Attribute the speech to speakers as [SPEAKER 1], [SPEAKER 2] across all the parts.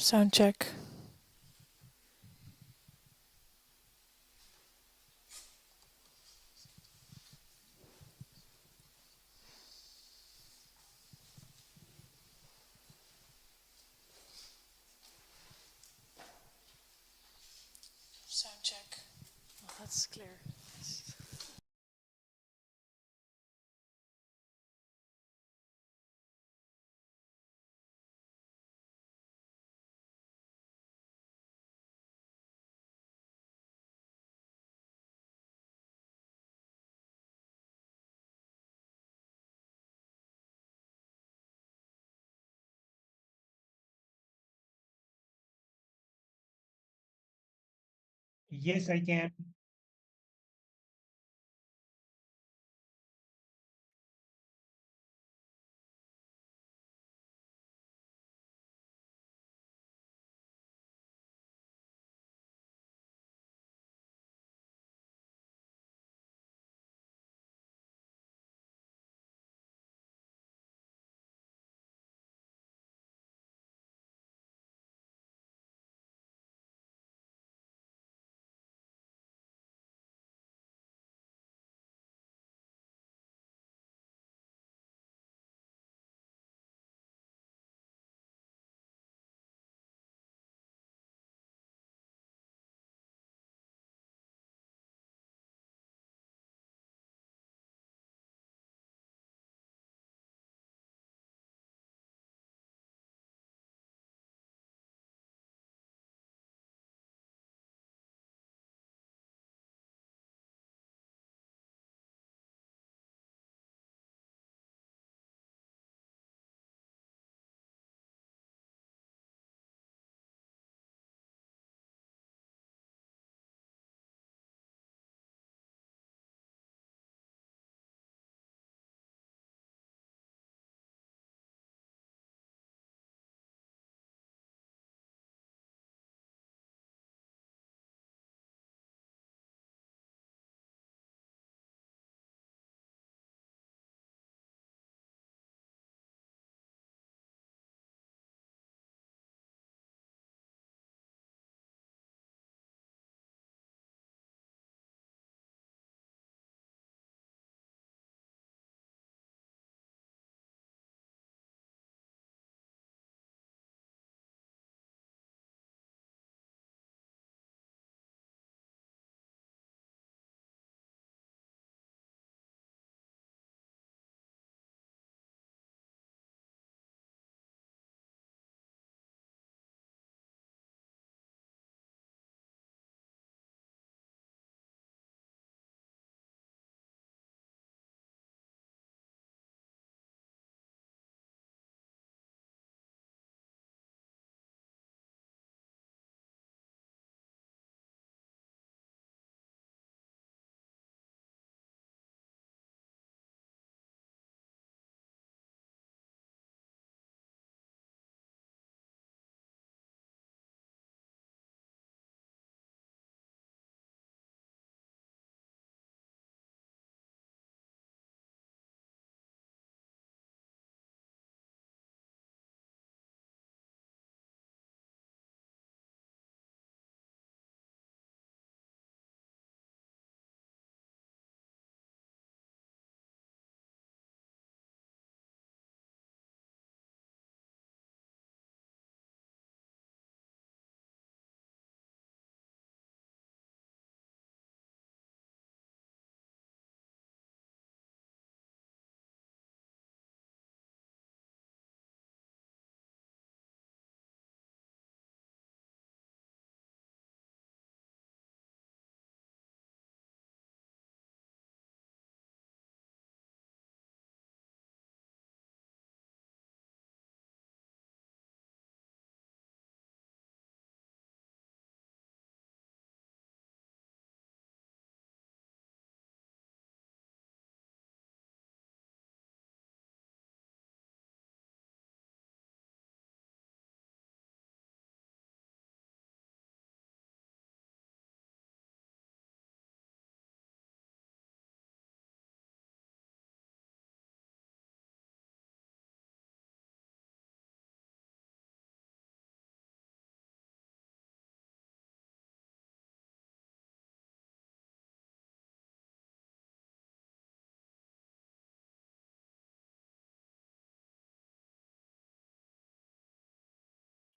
[SPEAKER 1] Sound check. Sound check. Oh, that's clear.
[SPEAKER 2] Yes, I can.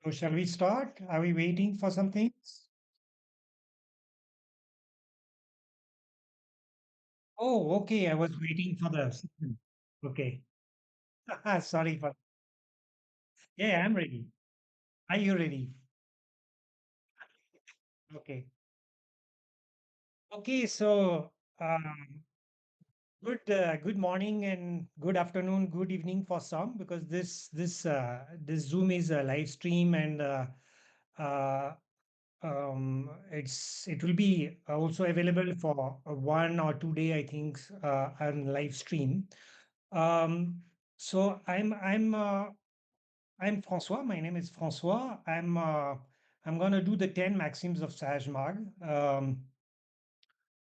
[SPEAKER 2] So shall we start? Are we waiting for some things? Oh, okay. I was waiting for the system. Okay. Sorry for. Yeah, I'm ready. Are you ready? Okay. Okay. So, good morning and good afternoon, good evening for some because this Zoom is a live stream and uh, it will be also available for 1 or 2 day, I think, on live stream. Um, so I'm François. My name is François. I'm gonna do the 10 maxims of Sajmag.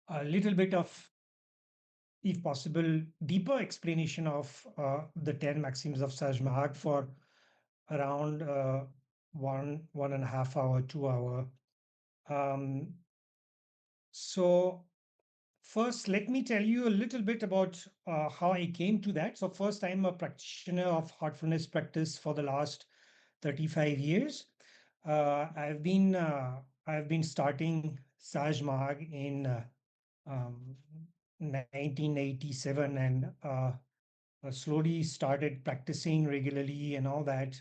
[SPEAKER 2] A little bit of, if possible, deeper explanation of the 10 maxims of Sajmag for around 1.5 hour, 2 hour. Um, so First, let me tell you a little bit about how I came to that. So, first, I'm a practitioner of heartfulness practice for the last 35 years. I've been starting Saj Mag in um, 1987 and slowly started practicing regularly and all that.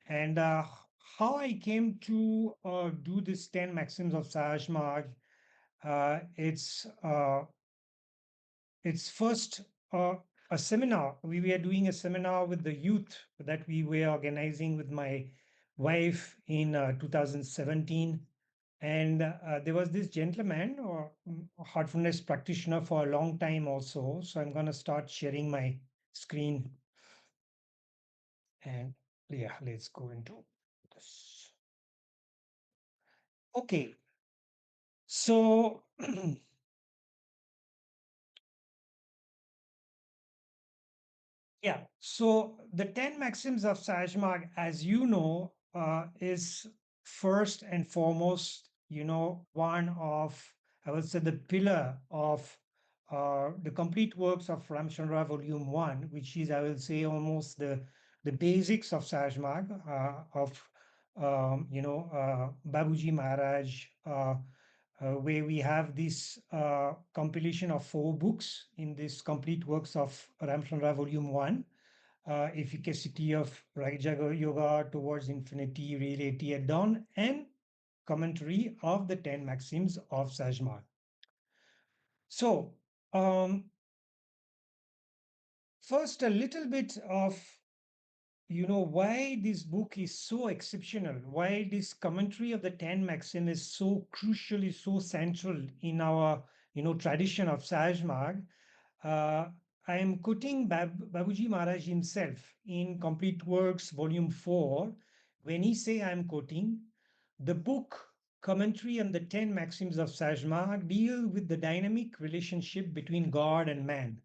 [SPEAKER 2] And how I came to do this 10 maxims of Saj Mag, uh, it's uh, it's first a seminar. We were doing a seminar with the youth that we were organizing with my wife in 2017. And there was this gentleman or heartfulness practitioner for a long time also. So I'm going to start sharing my screen. And yeah, let's go into this. Okay. So yeah. So the 10 maxims of Sajmag, as you know, is first and foremost, one of, I would say, the pillar of the complete works of Ramchandra Volume 1, which is, I will say, almost the basics of Sajmag, Babuji Maharaj, where we have this compilation of 4 books in this complete works of Ramchandra Volume 1, Efficacy of Raja Yoga Towards Infinity, Reality at Dawn, and commentary of the 10 maxims of Sajma. So, um, first, a little bit of why this book is so exceptional, why this commentary of the 10 maxim is so crucial, is so central in our tradition of Sajmarg. uh, I am quoting Babuji Maharaj himself in Complete Works Volume 4 when he say, I am quoting, the book commentary on the 10 maxims of Sajmarg deal with the dynamic relationship between God and man.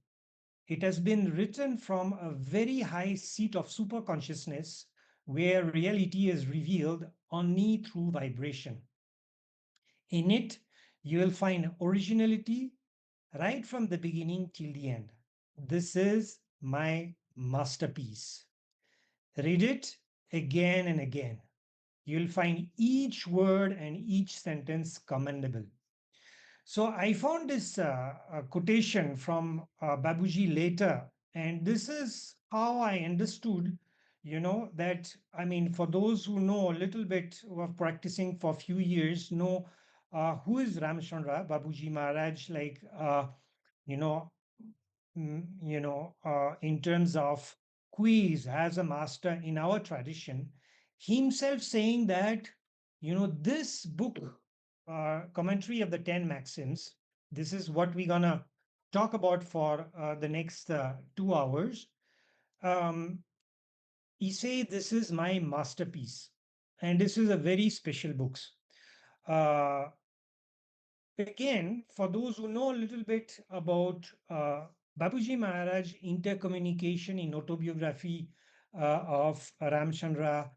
[SPEAKER 2] It has been written from a very high seat of superconsciousness where reality is revealed only through vibration. In it, you will find originality right from the beginning till the end. This is my masterpiece. Read it again and again. You'll find each word and each sentence commendable. So I found this quotation from Babuji later, and this is how I understood, that I mean, for those who know a little bit, who are practicing for a few years, know who is Ramchandra Babuji Maharaj, like you know, in terms of quiz as a master in our tradition, himself saying that, this book, commentary of the 10 maxims, this is what we're gonna talk about for the next 2 hours. Um, he say this is my masterpiece, and this is a very special books. Uh, Again, for those who know a little bit about Babuji Maharaj intercommunication in autobiography of Ramchandra,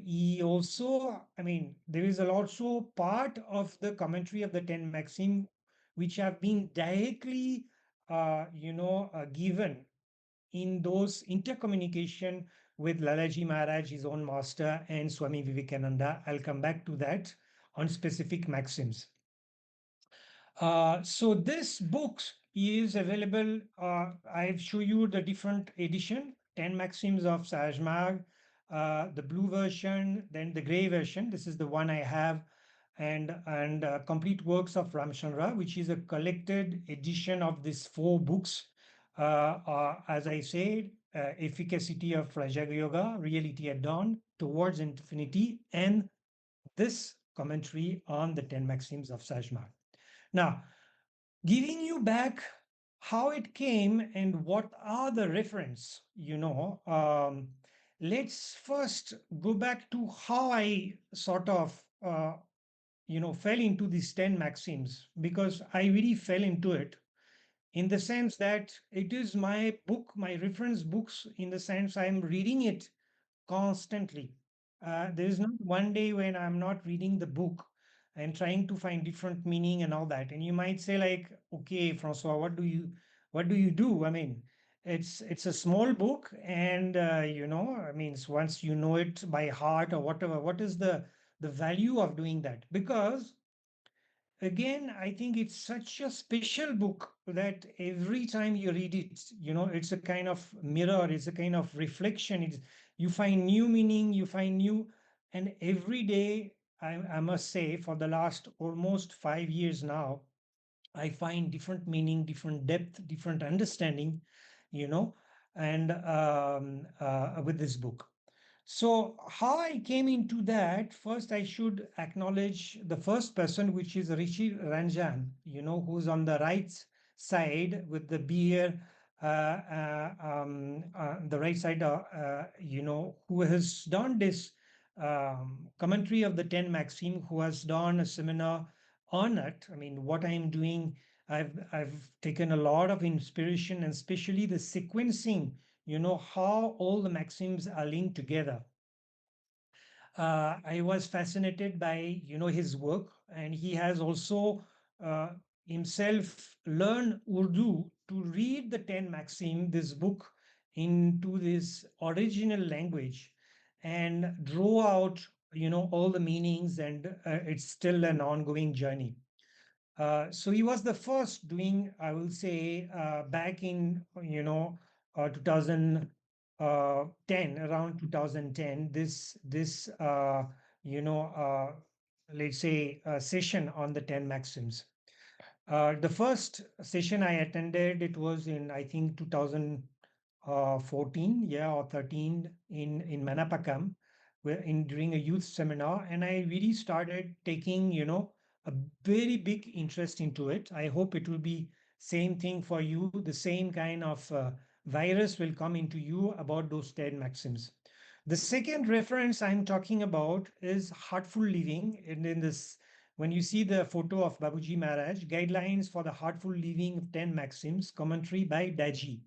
[SPEAKER 2] he also, I mean, there is also part of the commentary of the 10 Maxim which have been directly, given in those intercommunication with Lalaji Maharaj, his own master, and Swami Vivekananda. I'll come back to that on specific maxims. So this book is available. I've shown you the different edition, 10 Maxims of Sahaj, the blue version, then the gray version. This is the one I have, and complete works of Ramchandra, which is a collected edition of these four books. As I said, Efficacy of Rajaga Yoga, Reality at Dawn, Towards Infinity, and this commentary on the 10 Maxims of Sahaj. Now, giving you back how it came and what are the reference, let's first go back to how I sort of fell into these 10 maxims, because I really fell into it in the sense that it is my book, my reference books, in the sense I'm reading it constantly. There is not one day when I'm not reading the book and trying to find different meaning and all that. And you might say, like, okay, François, what do you do? I mean, it's a small book, and I mean, once you know it by heart or whatever, what is the value of doing that? Because again, I think it's such a special book that every time you read it, it's a kind of mirror, it's a kind of reflection. You find new meaning, you find new, and every day, I must say, for the last almost 5 years now, I find different meaning, different depth, different understanding, you know, and with this book. So, how I came into that, first I should acknowledge the first person, which is Rishi Ranjan, who's on the right side with the beer, the right side, who has done this commentary of the 10 Maxim, who has done a seminar on it. I mean, what I'm doing, I've taken a lot of inspiration, and especially the sequencing, how all the maxims are linked together. I was fascinated by his work, and he has also uh, himself learned Urdu to read the 10 Maxim, this book, into this original language, and draw out all the meanings, and it's still an ongoing journey. So he was the first doing, I will say, back in 2010, around 2010. This you know let's say session on the 10 maxims. The first session I attended, it was in, I think, 2014, yeah, or 13, in Manapakam, where in during a youth seminar, and I really started taking a very big interest into it. I hope it will be same thing for you. The same kind of virus will come into you about those 10 maxims. The second reference I'm talking about is Heartful Living. And in this, when you see the photo of Babuji Maharaj, Guidelines for the Heartful Living of 10 Maxims, commentary by Daji.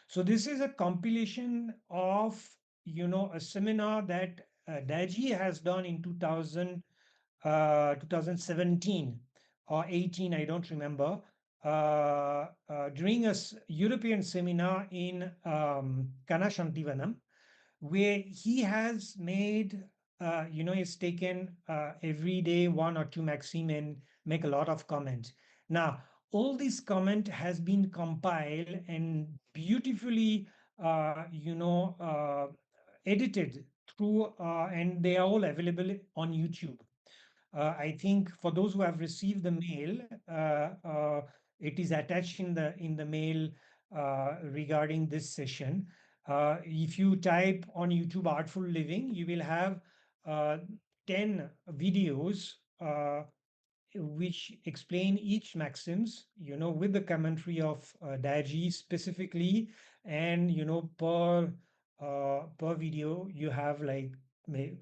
[SPEAKER 2] So this is a compilation of, a seminar that Daji has done in 2017 or 18, I don't remember, during a European seminar in Kanashantivanam, where he has made, he's taken every day one or two maxim and make a lot of comments. Now, all this comment has been compiled and beautifully, edited through, and they are all available on YouTube. I think for those who have received the mail, it is attached in the mail regarding this session. If you type on YouTube Artful Living, you will have uh, 10 videos which explain each maxims, with the commentary of Daji specifically, and per video you have like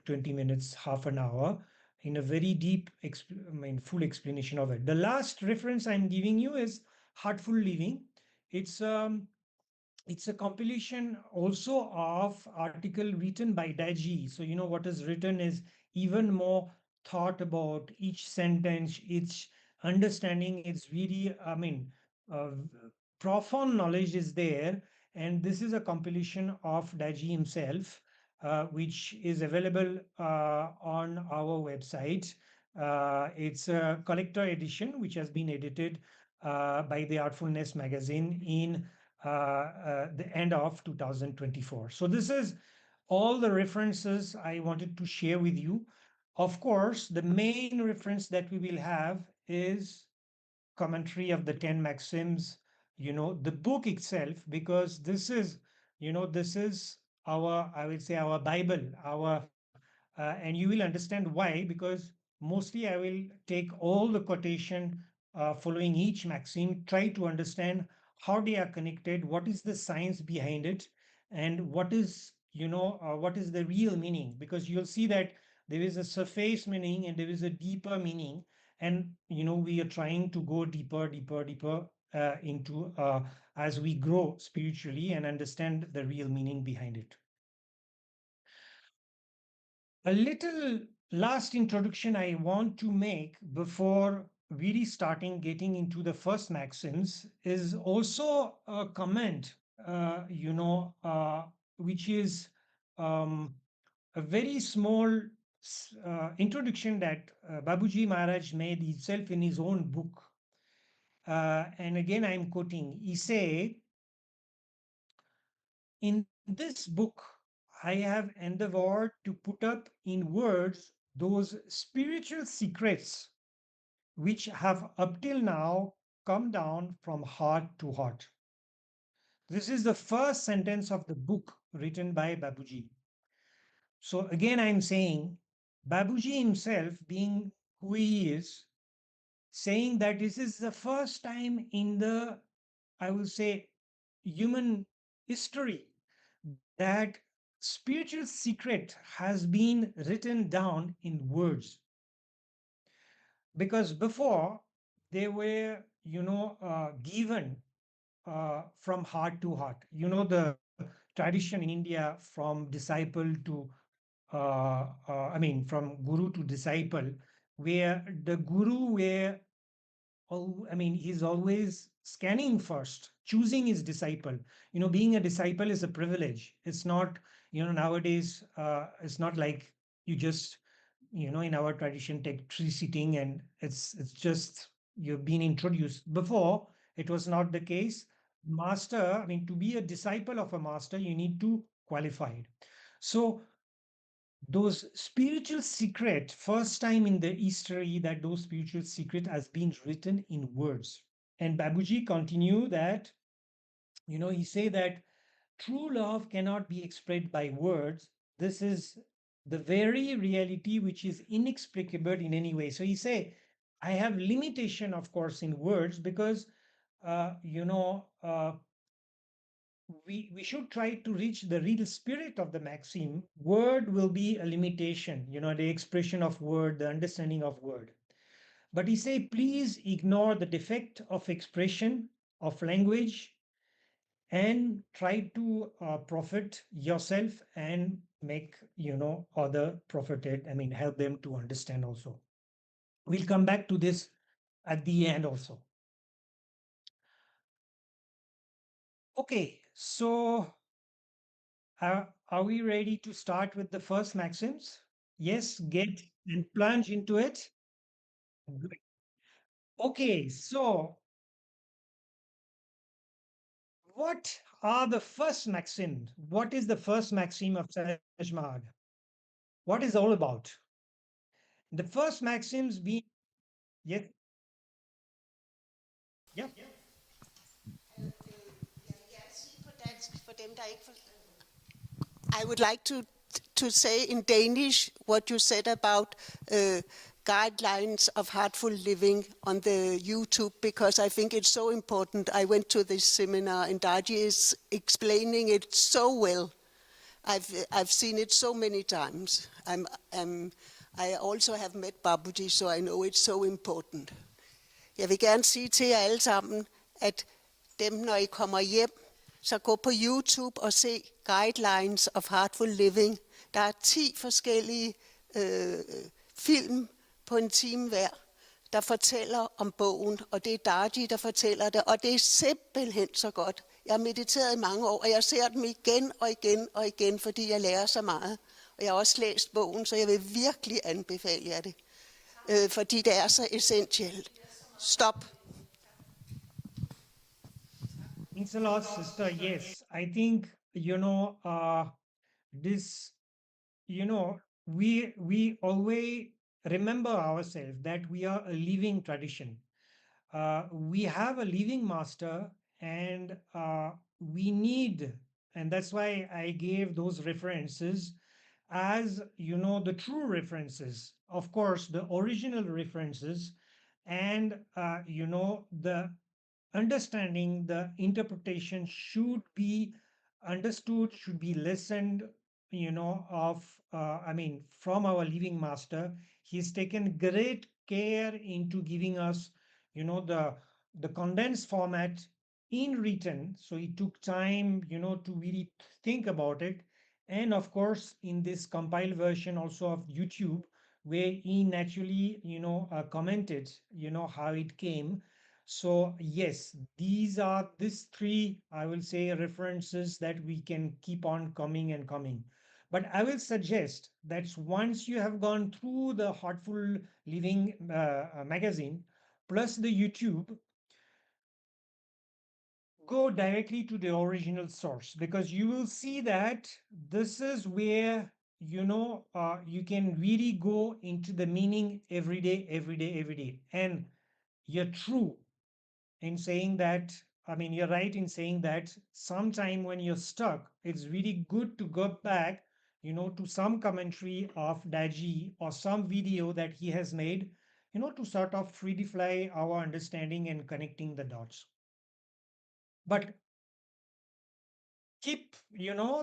[SPEAKER 2] 20 minutes, half an hour, in a very deep, I mean, full explanation of it. The last reference I'm giving you is Heartful Living. It's um, it's a compilation also of article written by Daji. So what is written is even more thought about each sentence, each understanding. It's really, I mean, profound knowledge is there. And this is a compilation of Daji himself. which is available on our website. It's a collector edition, which has been edited by the Heartfulness magazine in the end of 2024. So this is all the references I wanted to share with you. Of course, the main reference that we will have is commentary of the Ten Maxims, the book itself, because this is our, I would say, our Bible, and you will understand why, because mostly I will take all the quotation following each maxim, try to understand how they are connected, what is the science behind it, and what is the real meaning, because you'll see that there is a surface meaning and there is a deeper meaning, and we are trying to go deeper into as we grow spiritually and understand the real meaning behind it. A little last introduction I want to make before really starting getting into the first maxims is also a comment, which is um, a very small introduction that Babuji Maharaj made himself in his own book. And again, I'm quoting. He say, in this book, I have endeavored to put up in words those spiritual secrets which have up till now come down from heart to heart. This is the first sentence of the book written by Babuji. So again, I'm saying Babuji himself, being who he is, saying that this is the first time in the, I will say, human history that spiritual secret has been written down in words, because before they were given from heart to heart, the tradition in India from disciple to from guru to disciple, where the guru were he's always scanning first, choosing his disciple. Being a disciple is a privilege. It's not, nowadays, it's not like you just, in our tradition, take tree sitting and it's just you've been introduced. Before, it was not the case. Master, to be a disciple of a master, you need to qualify it. So those spiritual secret, first time in the history that those spiritual secret has been written in words. And Babuji continue that, he say that true love cannot be expressed by words. This is the very reality which is inexplicable in any way. So he say, I have limitation, of course, in words, because we should try to reach the real spirit of the maxim. Word will be a limitation, the expression of word, the understanding of word. But he say, please ignore the defect of expression of language and try to profit yourself and make other profited, help them to understand also. We'll come back to this at the end also. Okay, so are we ready to start with the first maxims? Yes, get and plunge into it. Great. Okay, so what are the first maxims? What is the first maxim of Sahaj Mahag? What is all about? The first maxims being, yes, yeah,
[SPEAKER 3] I would like to say in Danish what you said about guidelines of heartful living on the YouTube, because I think it's so important. I went to this seminar and Daji is explaining it so well. I've seen it so many times. I also have met Babuji, so I know it's so important. Jeg vil gerne sige til jer alle sammen, at dem, når I kommer hjem, så gå på YouTube og se Guidelines of Heartful Living. Der er 10 forskellige film på en time hver, der fortæller om bogen, og det er Daji, der fortæller det, og det er simpelthen så godt. Jeg har mediteret i mange år, og jeg ser dem igen og igen og igen, fordi jeg lærer så meget. Og jeg har også læst bogen, så jeg vil virkelig anbefale jer det, fordi det er så essentielt. Stop.
[SPEAKER 2] Thanks a lot, sister. Yes, I think, this, we always remember ourselves that we are a living tradition. We have a living master, and we need, and that's why I gave those references as, the true references, of course, the original references, and the understanding, the interpretation should be understood, should be listened, of, from our living master. He's taken great care into giving us, the condensed format in written. So he took time, to really think about it. And of course, in this compiled version also of YouTube, where he naturally, commented, how it came. So yes, these three, I will say, references that we can keep on coming and coming. But I will suggest that once you have gone through the Heartful Living magazine plus the YouTube, go directly to the original source, because you will see that this is where, you can really go into the meaning every day, every day, every day. And you're true in saying that, you're right in saying that sometime when you're stuck, it's really good to go back, to some commentary of Daji or some video that he has made, to sort of fluidify our understanding and connecting the dots. But keep,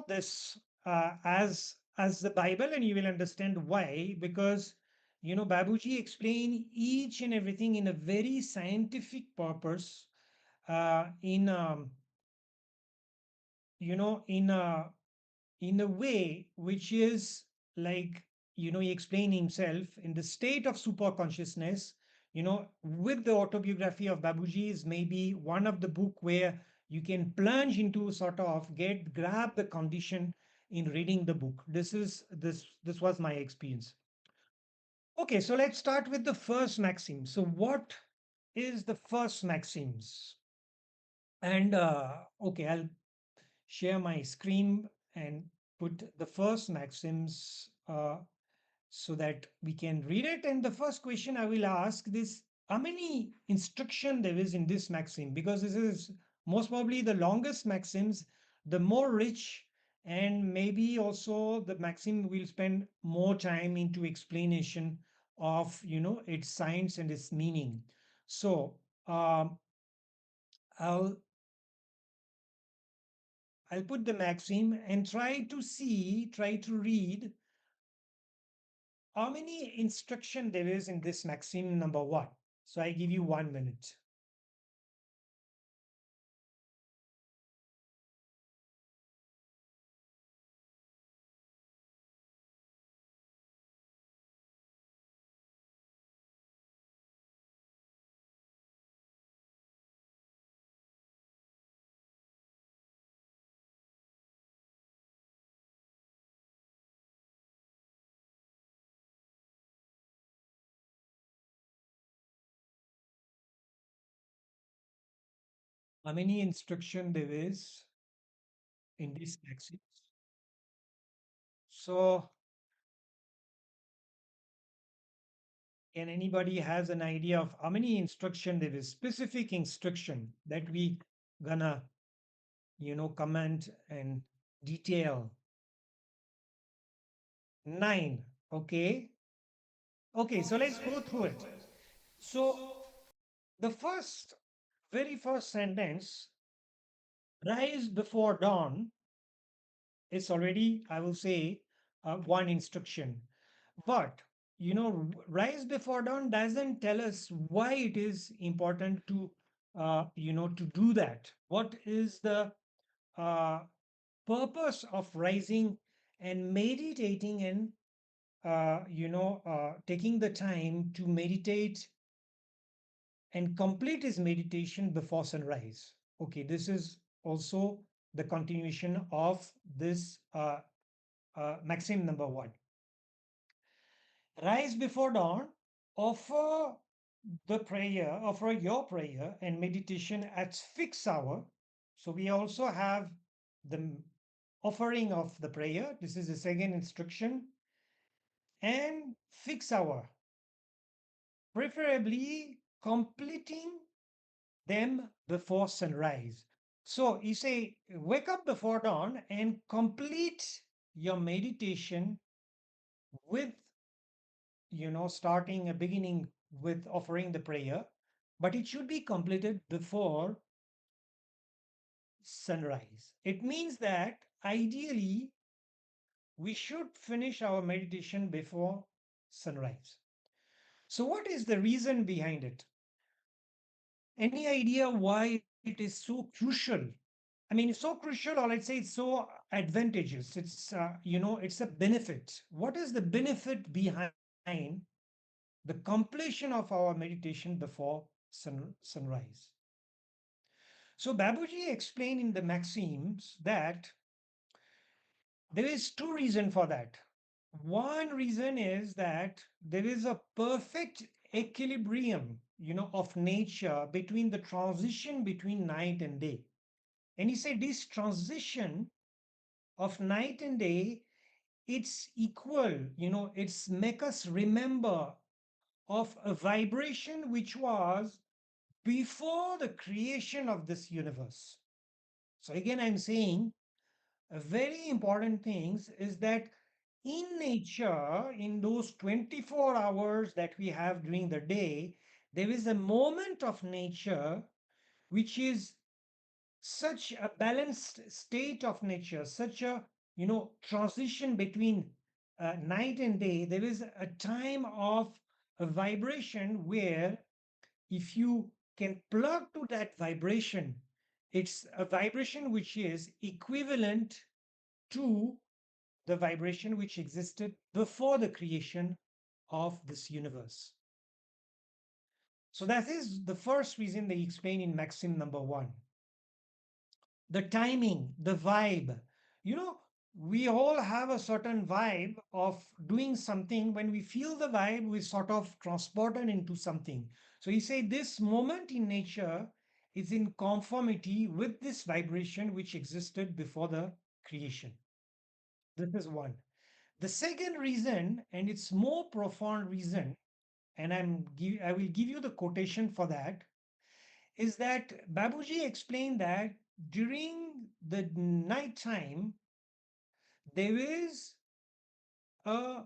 [SPEAKER 2] this as the Bible, and you will understand why. Because, Babuji explain each and everything in a very scientific purpose, in in a way which is like, he explained himself in the state of super consciousness. With the autobiography of Babuji is maybe one of the book where you can plunge into, sort of grab the condition in reading the book. This was my experience. Okay, so let's start with the first maxim. So what is the first maxims? And okay, I'll share my screen and put the first maxims, so that we can read it. And the first question I will ask this: how many instruction there is in this maxim? Because this is most probably the longest maxims, the more rich, and maybe also the maxim will spend more time into explanation of, its science and its meaning. So I'll I'll put the maxim and try to read how many instruction there is in this maxim number one. So I give you 1 minute. How many instruction there is in this maxim? So can anybody has an idea of how many instruction there is, specific instruction that we gonna, comment and detail? 9. Okay. Okay, so let's go through it. So the very first sentence, rise before dawn, is already, I will say, one instruction. But, rise before dawn doesn't tell us why it is important to, to do that. What is the uh, purpose of rising and meditating, and, taking the time to meditate and complete his meditation before sunrise? Okay, this is also the continuation of this maxim number 1. Rise before dawn, offer offer your prayer and meditation at fixed hour. So we also have the offering of the prayer. This is the second instruction. And fixed hour, preferably completing them before sunrise. So you say, wake up before dawn and complete your meditation with, starting a beginning with offering the prayer, but it should be completed before sunrise. It means that ideally we should finish our meditation before sunrise. So, what is the reason behind it? Any idea why it is so crucial? I mean, it's so crucial, or let's say it's so advantageous. It's a benefit. What is the benefit behind the completion of our meditation before sunrise? So Babuji explained in the Maxims that there is two reasons for that. One reason is that there is a perfect equilibrium, of nature between the transition between night and day. And he said this transition of night and day, it's equal, it's make us remember of a vibration which was before the creation of this universe. So again, I'm saying a very important thing is that in nature, in those 24 hours that we have during the day, there is a moment of nature which is such a balanced state of nature, such a transition between night and day. There is a time of a vibration where if you can plug to that vibration, it's a vibration which is equivalent to the vibration which existed before the creation of this universe. So that is the first reason they explain in maxim number 1. The timing, the vibe. We all have a certain vibe of doing something. When we feel the vibe, we sort of transported into something. So you say this moment in nature is in conformity with this vibration which existed before the creation. This is one. The second reason, and it's more profound reason, and I will give you the quotation for that, is that Babuji explained that during the night time there is a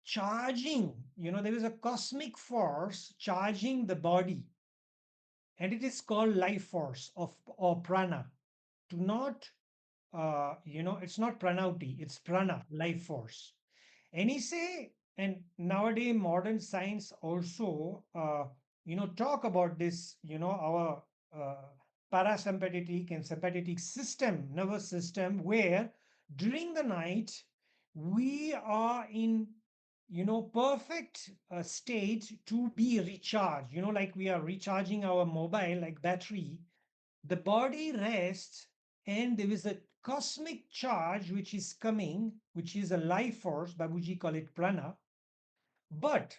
[SPEAKER 2] charging, there is a cosmic force charging the body, and it is called life force of or prana. To not, it's not pranauti, it's prana, life force. And he say, and nowadays modern science also, talk about this, our parasympathetic and sympathetic system, nervous system, where during the night we are in, perfect state to be recharged, like we are recharging our mobile like battery. The body rests and there is a cosmic charge which is coming, which is a life force. Babuji call it prana, but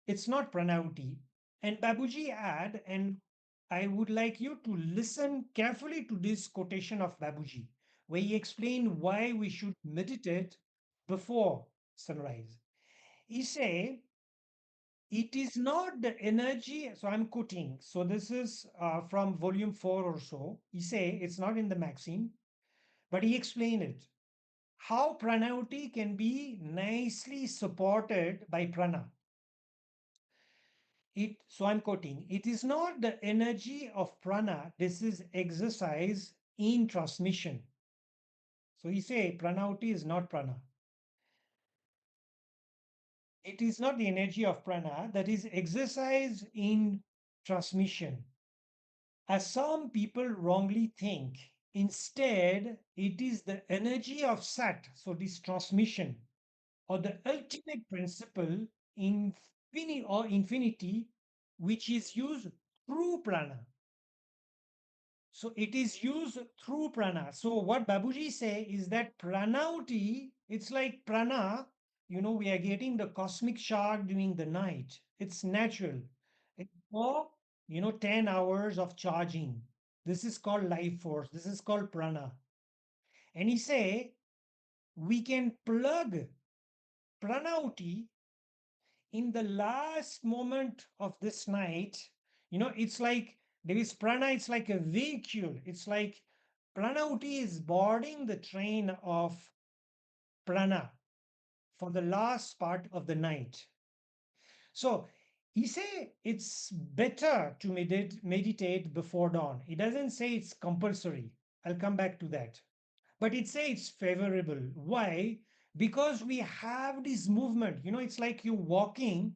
[SPEAKER 2] it's not pranauti. And Babuji add, and I would like you to listen carefully to this quotation of Babuji, where he explained why we should meditate before sunrise. He say, it is not the energy. So I'm quoting. So this is from volume 4 or so. He say it's not in the maxim, but he explained it. How pranauti can be nicely supported by prana. So I'm quoting, it is not the energy of prana, this is exercise in transmission. So he say pranauti is not prana. It is not the energy of prana, that is exercise in transmission. As some people wrongly think, instead, it is the energy of sat, so this transmission, or the ultimate principle, infinity, which is used through prana. So it is used through prana. So what Babuji say is that pranauti, it's like prana, we are getting the cosmic shock during the night. It's natural. It's for, 10 hours of charging. This is called life force. This is called prana. And he say we can plug pranauti in the last moment of this night. It's like there is prana, it's like a vehicle. It's like pranauti is boarding the train of prana for the last part of the night. So he say it's better to meditate before dawn. He doesn't say it's compulsory. I'll come back to that. But it say it's favorable. Why? Because we have this movement. It's like you walking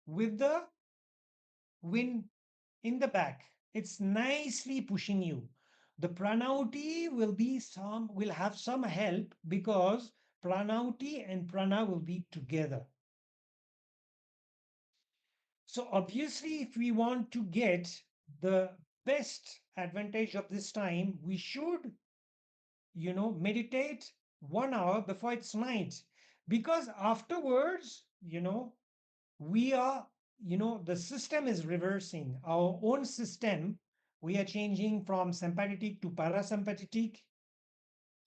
[SPEAKER 2] with the wind in the back. It's nicely pushing you. The pranauti will have some help because pranauti and prana will be together. So obviously, if we want to get the best advantage of this time, we should, meditate 1 hour before it's night. Because afterwards, we are, the system is reversing our own system. We are changing from sympathetic to parasympathetic,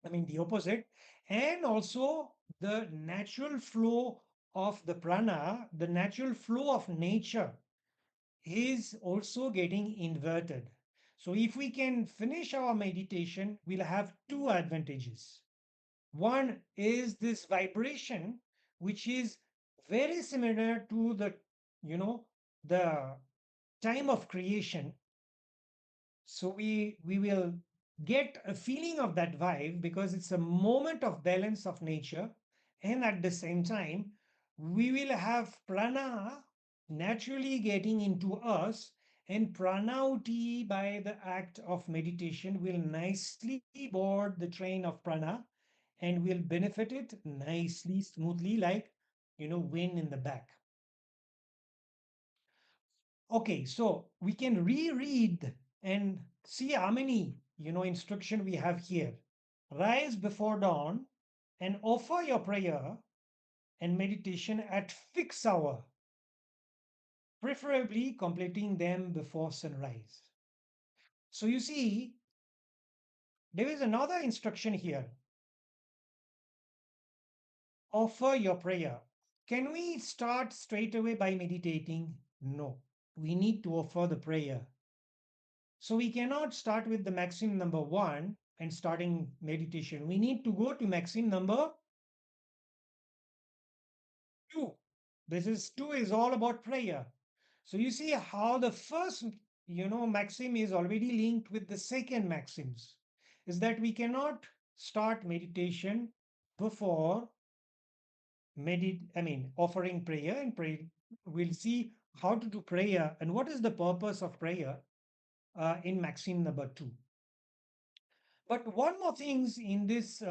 [SPEAKER 2] I mean, the opposite. And also the natural flow of the prana, the natural flow of nature is also getting inverted. So if we can finish our meditation, we'll have two advantages. One is this vibration, which is very similar to the time of creation. So we will get a feeling of that vibe because it's a moment of balance of nature, and at the same time, we will have prana naturally getting into us, and pranauti by the act of meditation will nicely board the train of prana and will benefit it nicely, smoothly, like wind in the back. Okay, so we can reread and see how many instruction we have here. Rise before dawn and offer your prayer and meditation at fixed hour, preferably completing them before sunrise. So you see, there is another instruction here. Offer your prayer. Can we start straight away by meditating? No, we need to offer the prayer. So we cannot start with the maxim number 1 and starting meditation. We need to go to maxim number 2. This is 2 is all about prayer. So you see how the first, maxim is already linked with the second maxims, is that we cannot start meditation before offering prayer and pray. We'll see how to do prayer and what is the purpose of prayer in maxim number 2. But one more things in this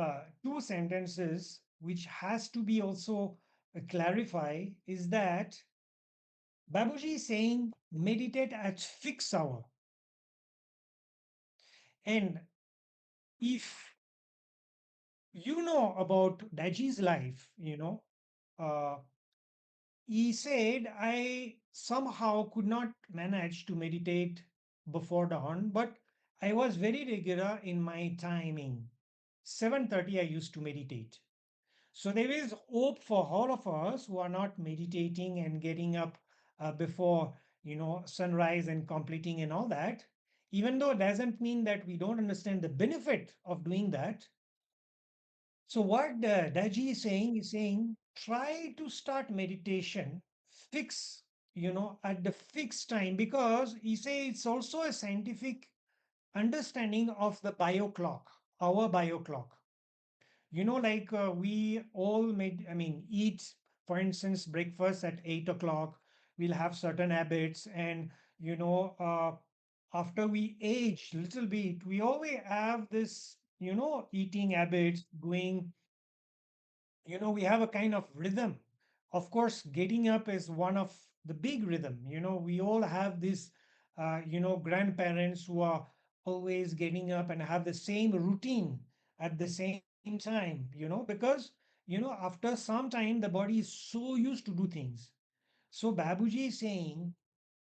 [SPEAKER 2] 2 sentences, which has to be also clarified, is that Babuji is saying meditate at fixed hour. And if you know about Daji's life, uh, he said, I somehow could not manage to meditate before dawn, but I was very regular in my timing. 7:30 I used to meditate. So there is hope for all of us who are not meditating and getting up before sunrise and completing and all that. Even though it doesn't mean that we don't understand the benefit of doing that. So what Daji is saying, try to start meditation, fix, at the fixed time, because he say it's also a scientific understanding of the bio clock, our bio clock. Like we all eat, for instance, breakfast at 8 o'clock. We'll have certain habits, and after we age little bit, we always have this, eating habits going. We have a kind of rhythm. Of course, getting up is one of the big rhythm. We all have this, grandparents who are always getting up and have the same routine at the same time, because, after some time, the body is so used to do things. So Babuji is saying,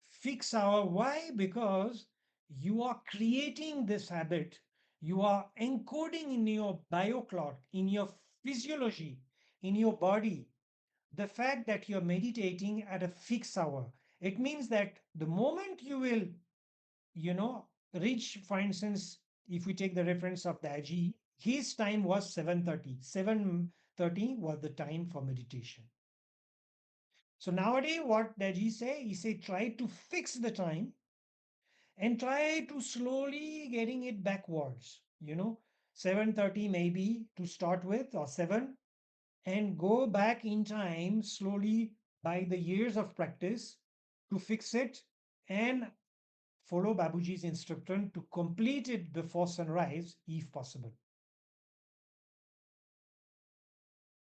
[SPEAKER 2] fix hour. Why? Because you are creating this habit. You are encoding in your bioclock, in your physiology, in your body, the fact that you're meditating at a fixed hour. It means that the moment you will, reach, for instance, if we take the reference of Daji, his time was 7:30. 7:30 was the time for meditation. So nowadays, what Daji say? He say try to fix the time and try to slowly getting it backwards. 7:30 maybe to start with, or 7, and go back in time slowly by the years of practice to fix it, and follow Babuji's instruction to complete it before sunrise if possible.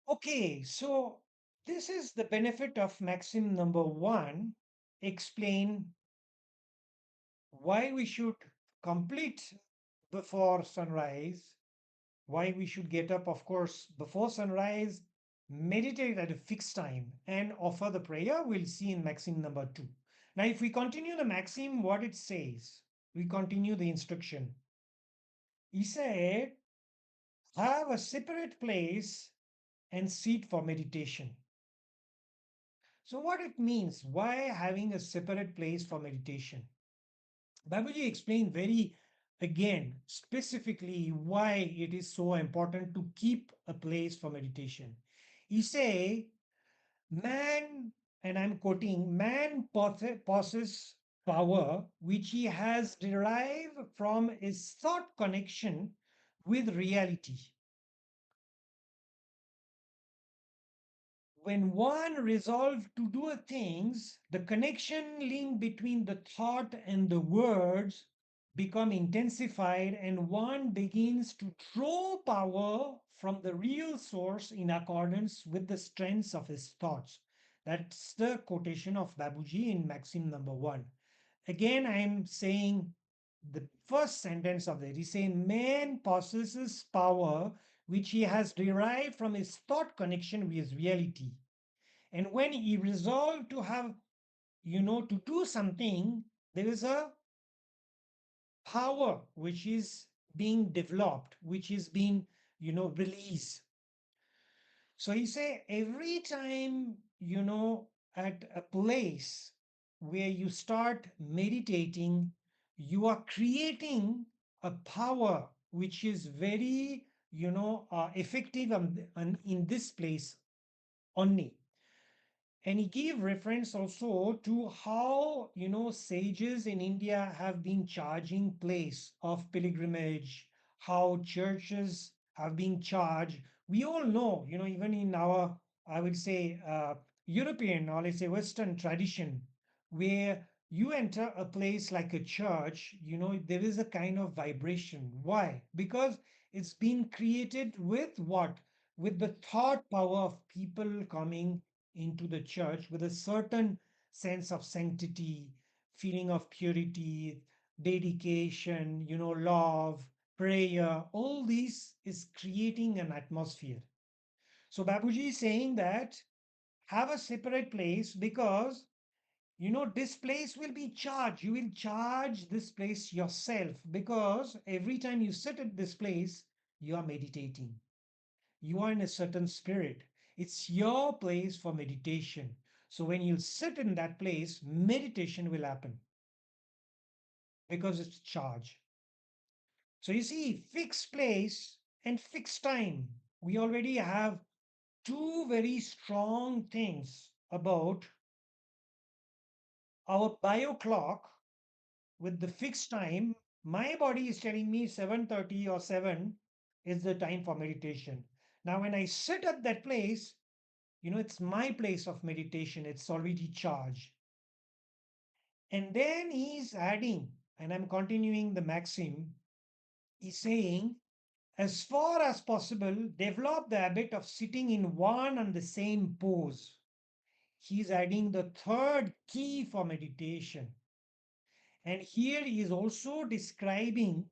[SPEAKER 2] Okay, so this is the benefit of maxim number 1. Explain why we should complete before sunrise, why we should get up, of course, before sunrise, meditate at a fixed time, and offer the prayer. We'll see in maxim number 2. Now, if we continue the maxim, what it says, we continue the instruction. He said, have a separate place and seat for meditation. So, what it means, why having a separate place for meditation? Babuji explained very, again, specifically why it is so important to keep a place for meditation. He say, man, and I'm quoting, man possesses power which he has derived from his thought connection with reality. When one resolves to do things, the connection link between the thought and the words become intensified, and one begins to draw power from the real source in accordance with the strengths of his thoughts. That's the quotation of Babuji in maxim number 1. Again, I'm saying the first sentence of it. He's saying man possesses power which he has derived from his thought connection with reality. And when he resolved to have, to do something, there is a power which is being developed, which is being, released. So he say every time, at a place where you start meditating, you are creating a power which is very, effective in this place only. And he gave reference also to how, sages in India have been charging place of pilgrimage, how churches have been charged. We all know, even in our, I would say, European, or let's say Western tradition, where you enter a place like a church, there is a kind of vibration. Why? Because it's been created with what? With the thought power of people coming into the church with a certain sense of sanctity, feeling of purity, dedication, love, prayer. All this is creating an atmosphere. So Babuji is saying that have a separate place because this place will be charged. You will charge this place yourself because every time you sit at this place, you are meditating. You are in a certain spirit. It's your place for meditation. So when you sit in that place, meditation will happen because it's charge. So you see, fixed place and fixed time. We already have two very strong things about our bio clock with the fixed time. My body is telling me 7:30 or 7 is the time for meditation. Now, when I sit at that place, it's my place of meditation. It's already charged. And then he's adding, and I'm continuing the maxim, he's saying, as far as possible, develop the habit of sitting in one and the same pose. He's adding the third key for meditation. And here he is also describing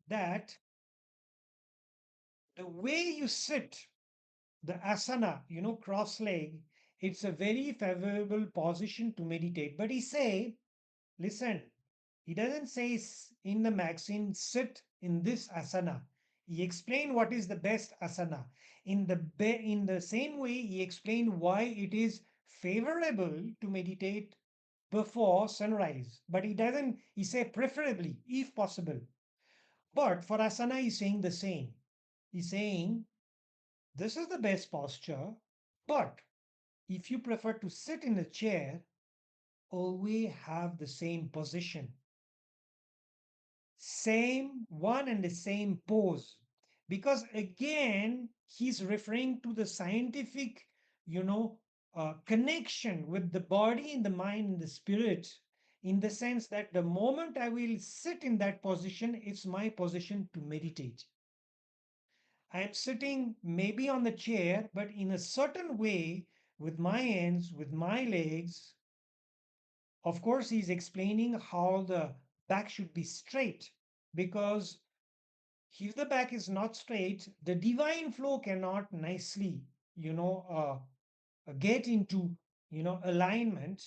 [SPEAKER 2] that the way you sit, the asana, cross leg, it's a very favorable position to meditate. But he say, listen, he doesn't say in the maxim, sit in this asana. He explained what is the best asana. In the same way, he explained why it is favorable to meditate before sunrise. But he say preferably, if possible. But for asana, he's saying the same. He's saying, this is the best posture, but if you prefer to sit in a chair, always have the same position. Same one and the same pose. Because again, he's referring to the scientific, connection with the body and the mind and the spirit, in the sense that the moment I will sit in that position, it's my position to meditate. I am sitting maybe on the chair, but in a certain way, with my hands, with my legs. Of course, he's explaining how the back should be straight, because if the back is not straight, the divine flow cannot nicely, get into, alignment.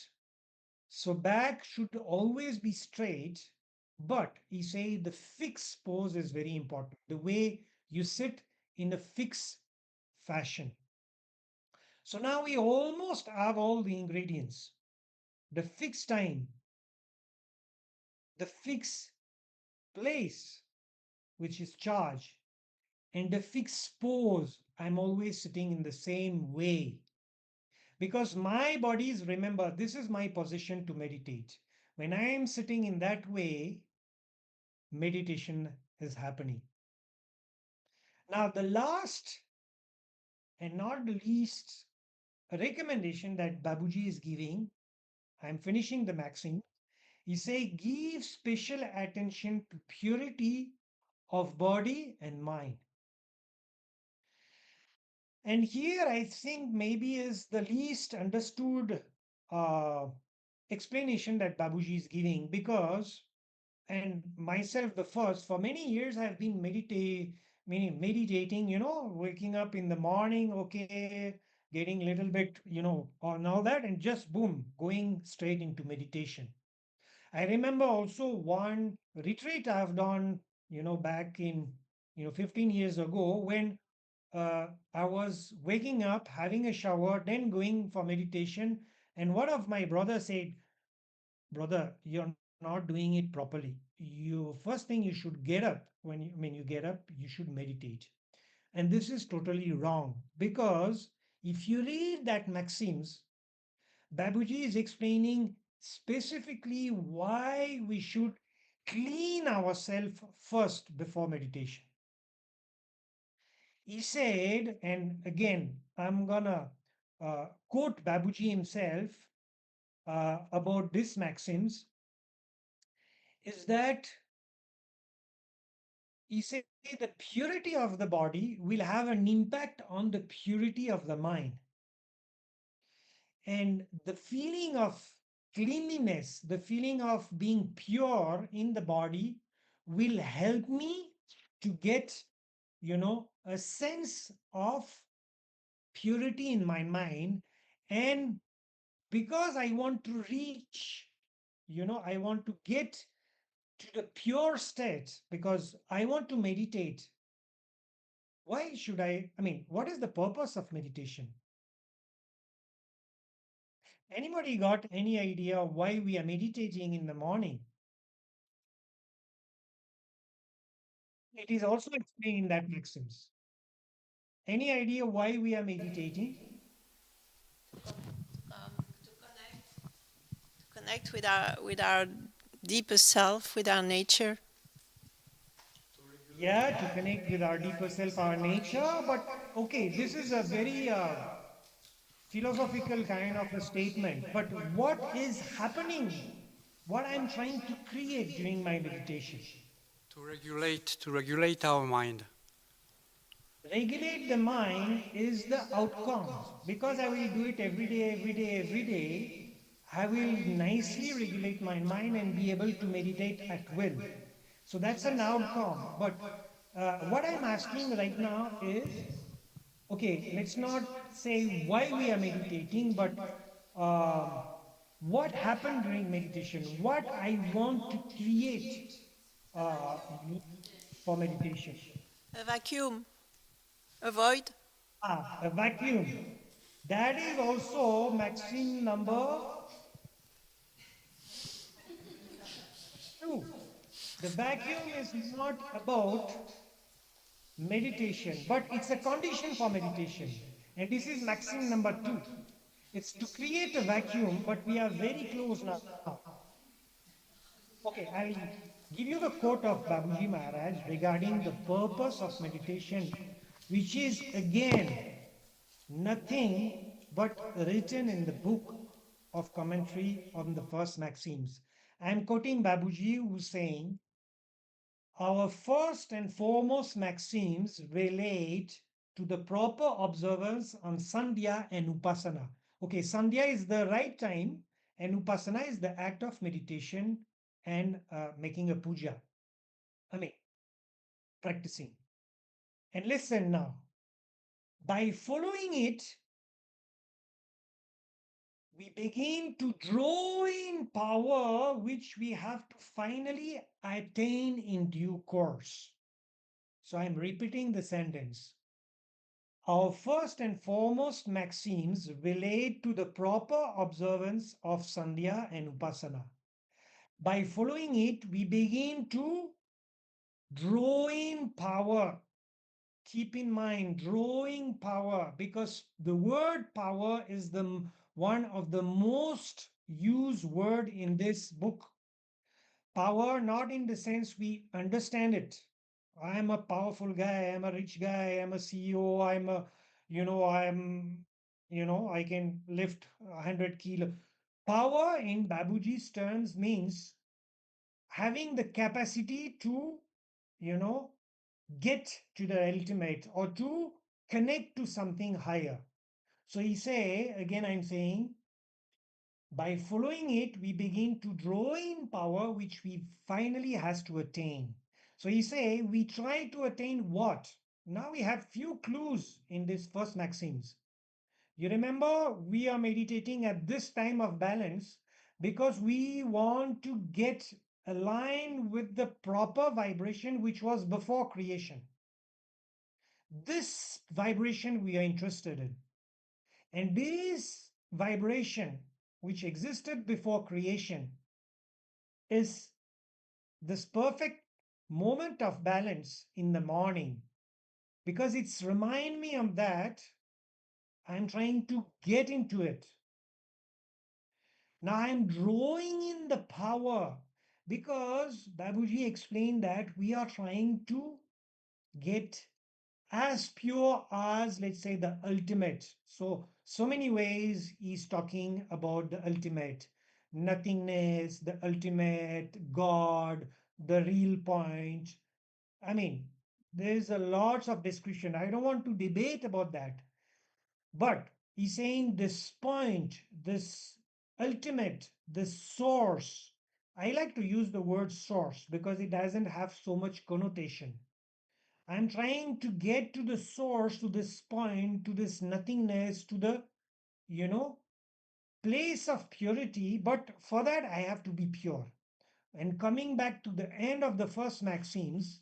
[SPEAKER 2] So back should always be straight, but he say the fixed pose is very important. The way you sit in a fixed fashion. So now we almost have all the ingredients. The fixed time, the fixed place, which is charge, and the fixed pose. I'm always sitting in the same way. Because my body is, remember, this is my position to meditate. When I am sitting in that way, meditation is happening. Now, the last and not the least recommendation that Babuji is giving, I'm finishing the maxim. He say, give special attention to purity of body and mind. And here I think maybe is the least understood explanation that Babuji is giving, because, and myself the first, for many years I've been meditating, waking up in the morning, okay, getting a little bit, on all that, and just boom, going straight into meditation. I remember also one retreat I've done, back in, 15 years ago, when I was waking up, having a shower, then going for meditation. And one of my brothers said, brother, you're not doing it properly. You first thing you should get up. When you get up, you should meditate. And this is totally wrong, because if you read that maxims, Babuji is explaining specifically why we should clean ourselves first before meditation. He said, and again, I'm gonna quote Babuji himself about this maxims, is that he said the purity of the body will have an impact on the purity of the mind. And the feeling of cleanliness, the feeling of being pure in the body will help me to get, a sense of purity in my mind. And because I want to reach, I want to get to the pure state, because I want to meditate. Why should what is the purpose of meditation? Anybody got any idea why we are meditating in the morning? It is also explained in that maxims. Any idea why we are meditating?
[SPEAKER 1] To connect with our deeper self, with our nature.
[SPEAKER 2] Yeah, to connect with our deeper self, our nature. But okay, this is a very philosophical kind of a statement. But what is happening? What I'm trying to create during my meditation?
[SPEAKER 4] To regulate our mind.
[SPEAKER 2] Regulate the mind is the outcomes. Because I will do it every day, every day, every day, I will nicely regulate my mind and be able to meditate at will. So that's an outcome. But what I'm asking right now is, okay, let's not say why we are meditating, but um, what happened during meditation, what I want to create uh, for meditation.
[SPEAKER 1] A vacuum, a void.
[SPEAKER 2] A vacuum. That is also maxim number 2. The vacuum is not about meditation, but it's a condition for meditation. And this is maxim number 2. It's to create a vacuum, but we are very close now. Okay, I'll give you the quote of Babuji Maharaj regarding the purpose of meditation, which is again nothing but written in the book of commentary on the first maxims. I am quoting Babuji, who's saying, our first and foremost maxims relate to the proper observance on Sandhya and Upasana. Okay, Sandhya is the right time, and Upasana is the act of meditation and making a puja. I mean, practicing. And listen now, by following it, we begin to draw in power which we have to finally attain in due course. So I'm repeating the sentence. Our first and foremost maxims relate to the proper observance of Sandhya and Upasana. By following it, we begin to draw in power. Keep in mind, drawing power, because the word power is the one of the most used word in this book. Power, not in the sense we understand it. I am a powerful guy, I'm a rich guy, I'm a CEO, I'm a, I can lift 100 kilo. Power in Babuji's terms means having the capacity to, you know, get to the ultimate or to connect to something higher. So he say, again, I'm saying, by following it, we begin to draw in power, which we finally has to attain. So he say, we try to attain what? Now we have few clues in this first maxims. You remember, we are meditating at this time of balance because we want to get aligned with the proper vibration which was before creation. This vibration we are interested in. And this vibration, which existed before creation, is this perfect moment of balance in the morning. Because it's remind me of that, I'm trying to get into it. Now I'm drawing in the power because Babuji explained that we are trying to get as pure as, let's say, the ultimate. So many ways he's talking about the ultimate nothingness, the ultimate God, the real point. I mean, there's a lots of description. I don't want to debate about that. But he's saying this point, this ultimate, this source. I like to use the word source because it doesn't have so much connotation. I'm trying to get to the source, to this point, to this nothingness, to the, you know, place of purity. But for that, I have to be pure. And coming back to the end of the first maxims,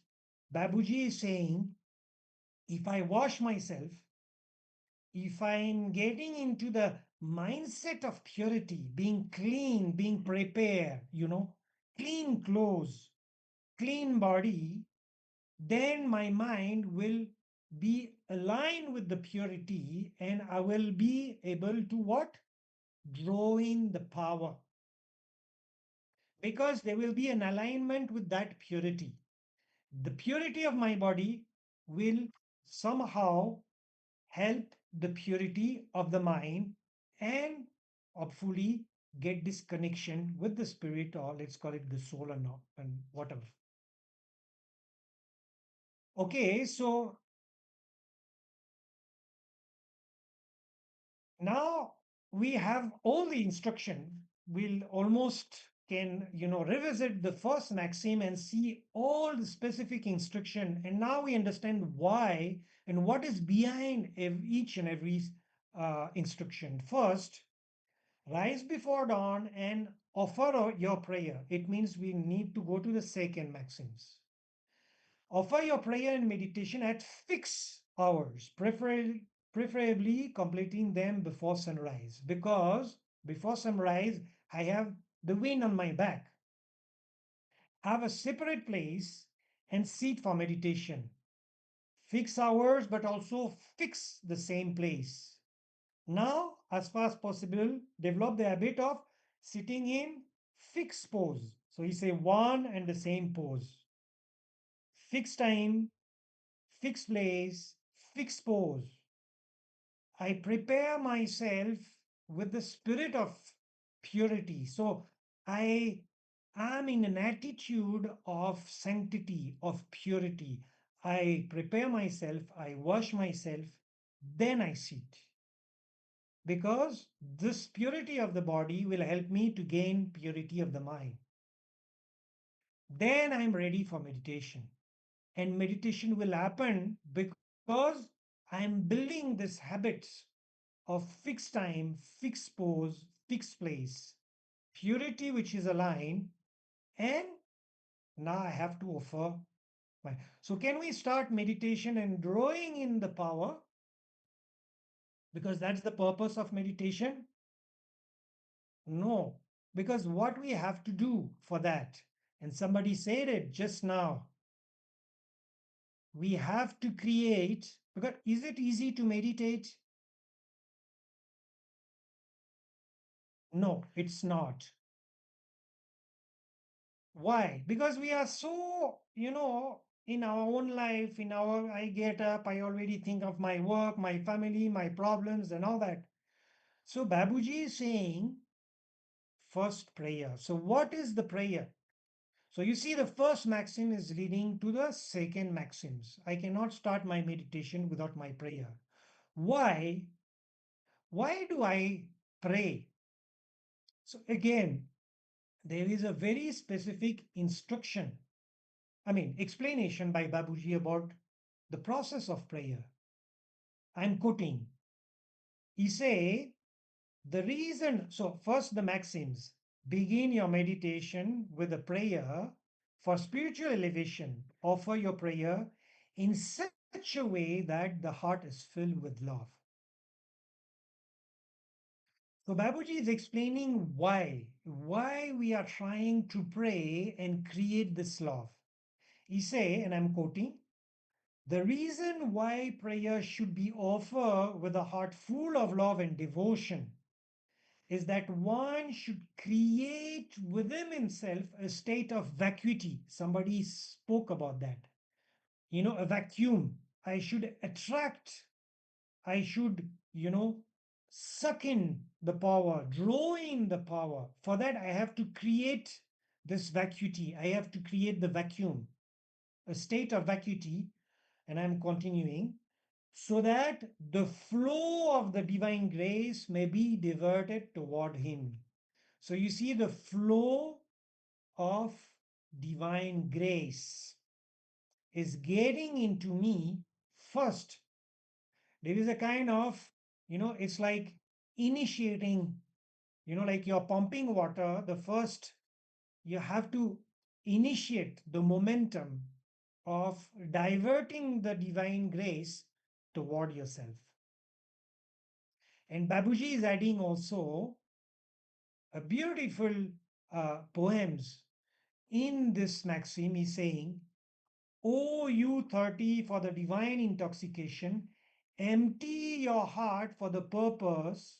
[SPEAKER 2] Babuji is saying, if I wash myself, if I'm getting into the mindset of purity, being clean, being prepared, clean clothes, clean body, then my mind will be aligned with the purity and I will be able to what? Draw in the power. Because there will be an alignment with that purity. The purity of my body will somehow help the purity of the mind and hopefully get this connection with the spirit, or let's call it the soul or not, and whatever. Okay, so now we have all the instruction, we'll almost can revisit the first maxim and see all the specific instruction, and now we understand why and what is behind each and every instruction. First, rise before dawn and offer your prayer. It means we need to go to the second maxims. Offer your prayer and meditation at fixed hours, preferably completing them before sunrise, because before sunrise I have the wind on my back. Have a separate place and seat for meditation. Fix hours, but also fix the same place. Now, as far as possible, develop the habit of sitting in fixed pose. So you say one and the same pose. Fixed time, fixed place, fixed pose. I prepare myself with the spirit of purity. So I am in an attitude of sanctity, of purity. I prepare myself, I wash myself, then I sit. Because this purity of the body will help me to gain purity of the mind. Then I'm ready for meditation. And meditation will happen because I'm building this habits of fixed time, fixed pose, fixed place, purity which is aligned, and now I have to offer my. So, can we start meditation and growing in the power? Because that's the purpose of meditation? No, because what we have to do for that, and somebody said it just now, we have to create. Because is it easy to meditate? No, it's not. Why? Because we are so, in our own life, I get up, I already think of my work, my family, my problems, and all that. So Babuji is saying, first prayer. So what is the prayer? So you see, the first maxim is leading to the second maxims. I cannot start my meditation without my prayer. Why? Why do I pray? So again, there is a very specific instruction, explanation by Babuji about the process of prayer. I'm quoting. He say, the reason, so first the maxims, begin your meditation with a prayer for spiritual elevation. Offer your prayer in such a way that the heart is filled with love. So Babuji is explaining why we are trying to pray and create this love. He say, and I'm quoting, the reason why prayer should be offered with a heart full of love and devotion is that one should create within himself a state of vacuity. Somebody spoke about that. A vacuum. I should attract, I should, suck in the power, draw in the power. For that, I have to create this vacuity. I have to create the vacuum, a state of vacuity. And I'm continuing, so that the flow of the divine grace may be diverted toward him. So you see, the flow of divine grace is getting into me first. There is a kind of, it's like initiating, like you're pumping water. The first, you have to initiate the momentum of diverting the divine grace toward yourself. And Babuji is adding also a beautiful poems in this maxim. He's saying, "O you thirsty for the divine intoxication, empty your heart for the purpose,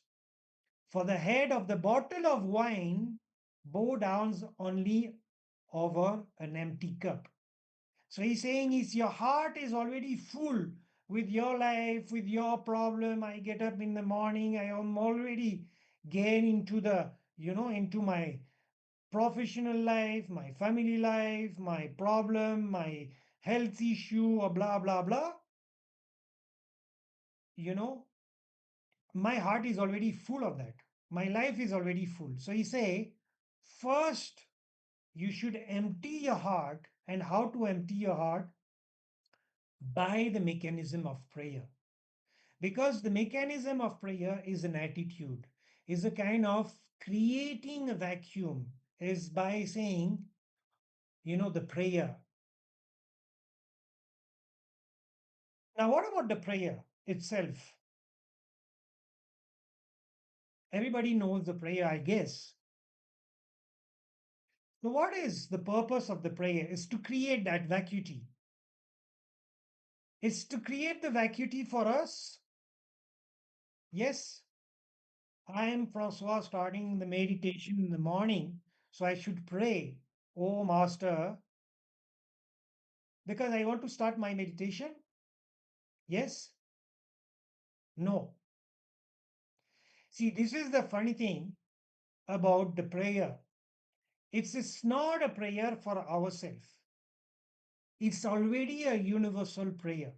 [SPEAKER 2] for the head of the bottle of wine bow downs only over an empty cup." So he's saying is your heart is already full with your life, with your problem. I get up in the morning, I am already get into the, into my professional life, my family life, my problem, my health issue, or blah, blah, blah. My heart is already full of that. My life is already full. So he say, first you should empty your heart. And how to empty your heart? By the mechanism of prayer. Because the mechanism of prayer is an attitude, is a kind of creating a vacuum, is by saying, the prayer. Now, what about the prayer itself? Everybody knows the prayer, I guess. So, what is the purpose of the prayer? Is to create that vacuity. It's to create the vacuity for us. Yes, I am François starting the meditation in the morning, so I should pray, oh Master, because I want to start my meditation. Yes, no. See, this is the funny thing about the prayer. It's not a prayer for ourselves, it's already a universal prayer.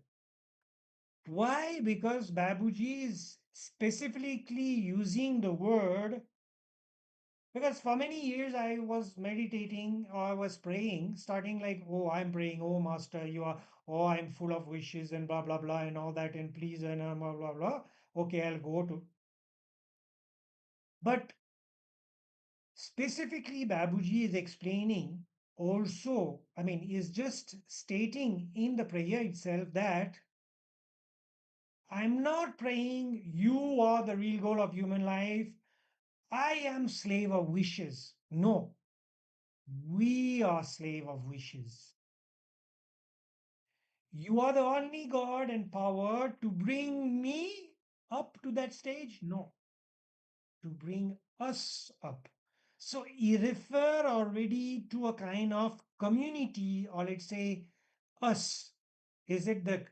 [SPEAKER 2] Why? Because Babuji is specifically using the word. Because for many years I was meditating or I was praying, starting like, oh, I'm praying, oh, Master, you are, oh, I'm full of wishes and blah, blah, blah, and all that, and please, and blah, blah, blah. Okay, I'll go to. But specifically, Babuji is explaining also, I mean, is just stating in the prayer itself that I'm not praying, you are the real goal of human life. I am slave of wishes. No, we are slave of wishes. You are the only God and power to bring me up to that stage? No, to bring us up. So you refer already to a kind of community, or let's say us. Is it the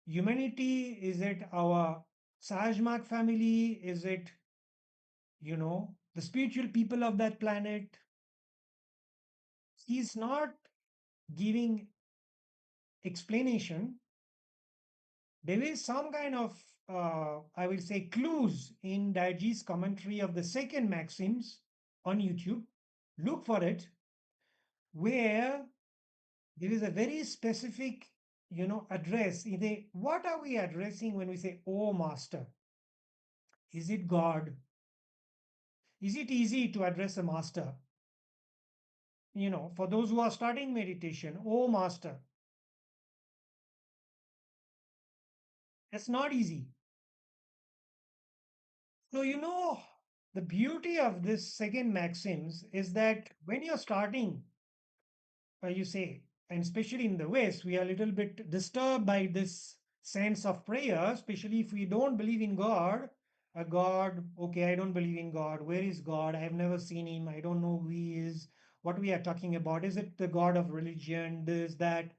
[SPEAKER 2] humanity? Is it our Sajmak family? Is it, the spiritual people of that planet? He's not giving explanation. There is some kind of, I will say, clues in Daiji's commentary of the second Maxims on YouTube. Look for it, where there is a very specific, address. What are we addressing when we say, oh, Master? Is it God? Is it easy to address a master? For those who are starting meditation, oh, Master. It's not easy. So, the beauty of this second Maxims is that when you're starting, you say, and especially in the West, we are a little bit disturbed by this sense of prayer, especially if we don't believe in God. A God, okay, I don't believe in God. Where is God? I have never seen him. I don't know who he is. What we are talking about? Is it the God of religion? This, that?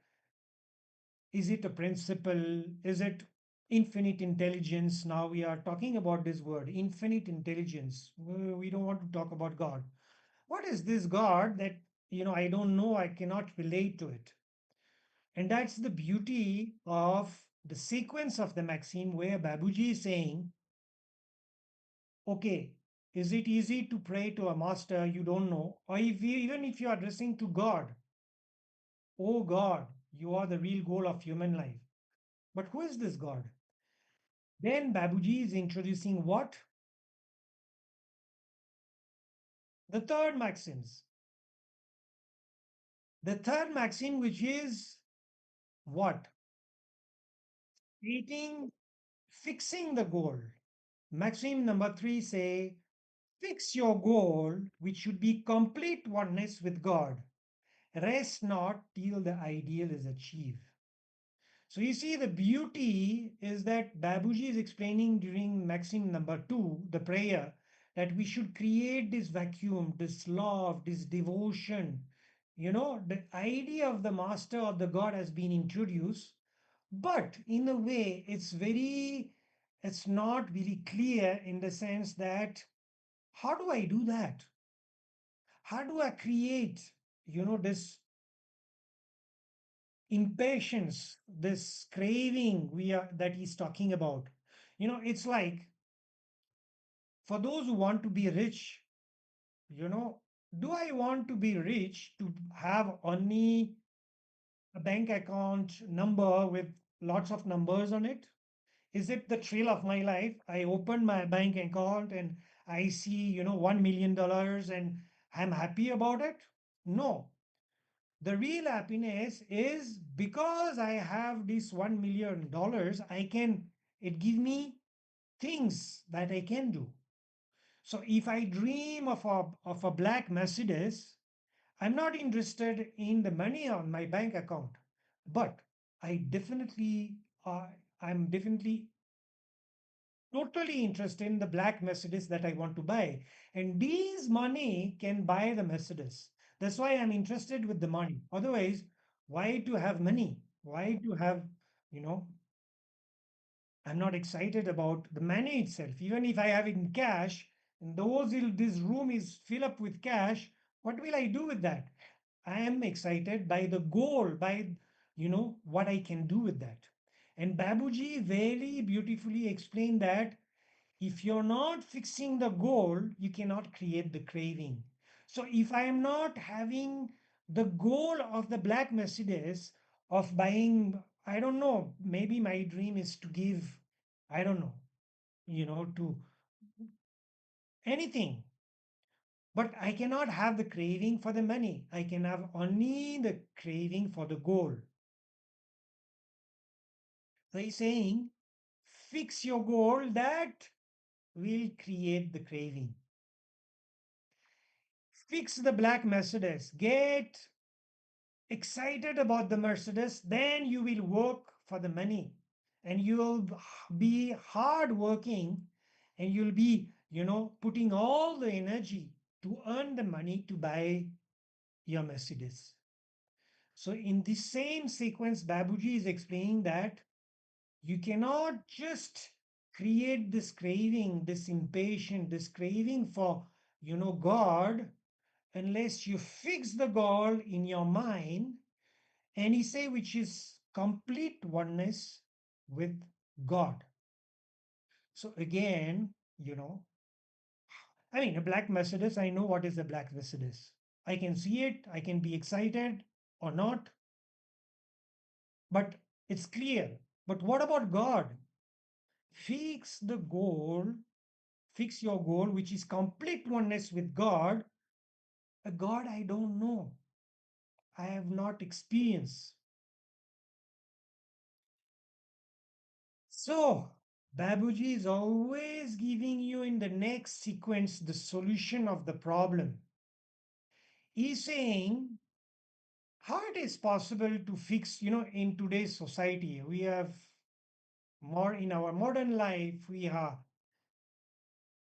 [SPEAKER 2] Is it a principle? Is it infinite intelligence? Now we are talking about this word, infinite intelligence. We don't want to talk about God. What is this God that, I don't know, I cannot relate to it? And that's the beauty of the sequence of the maxim where Babuji is saying, okay, is it easy to pray to a master you don't know? Or even if you are addressing to God, oh God, you are the real goal of human life. But who is this God? Then Babuji is introducing what? The third maxims. The third maxim, which is what? Stating, fixing the goal. Maxim number 3 say, fix your goal, which should be complete oneness with God. Rest not till the ideal is achieved. So you see, the beauty is that Babuji is explaining during maxim number 2, the prayer, that we should create this vacuum, this love, this devotion. The idea of the master or the God has been introduced, but in a way, it's not really clear in the sense that how do I do that? How do I create, this impatience, this craving that he's talking about? It's like, for those who want to be rich, you know, do I want to be rich to have only a bank account number with lots of numbers on it? Is it the thrill of my life? I open my bank account and I see, $1 million and I'm happy about it? No. The real happiness is because I have this $1 million, it give me things that I can do. So if I dream of a black Mercedes, I'm not interested in the money on my bank account, but I definitely, uh, I'm definitely totally interested in the black Mercedes that I want to buy. And these money can buy the Mercedes. That's why I'm interested with the money. Otherwise, why to have money? Why to have, you know, I'm not excited about the money itself. Even if I have it in cash, and this room is filled up with cash, what will I do with that? I am excited by the goal, by what I can do with that. And Babuji very beautifully explained that if you're not fixing the goal, you cannot create the craving. So if I am not having the goal of the black Mercedes of buying, I don't know, maybe my dream is to give, I don't know, to anything. But I cannot have the craving for the money. I can have only the craving for the goal. So he's saying, fix your goal that will create the craving. Fix the black Mercedes. Get excited about the Mercedes, then you will work for the money and you'll be hard working and you'll be, putting all the energy to earn the money to buy your Mercedes. So, in the same sequence, Babuji is explaining that you cannot just create this craving, this impatience, this craving for, God, unless you fix the goal in your mind, and he say which is complete oneness with God. So again, I mean, a black Mercedes, I know what is a black Mercedes. I can see it, I can be excited or not, but it's clear. But what about God? Fix the goal, fix your goal, which is complete oneness with God. A God I don't know, I have not experienced. So, Babuji is always giving you in the next sequence the solution of the problem. He's saying how it is possible to fix, in today's society. We have more in our modern life, we are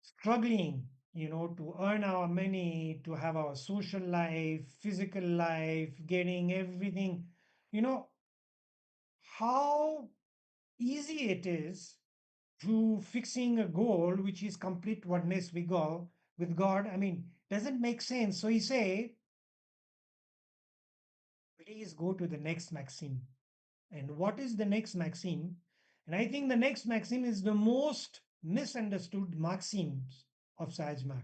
[SPEAKER 2] struggling, to earn our money, to have our social life, physical life, getting everything. You know, how easy it is to fixing a goal which is complete oneness with God. I mean, doesn't make sense. So he say, please go to the next maxim. And what is the next maxim? And I think the next maxim is the most misunderstood maxims of Sajma.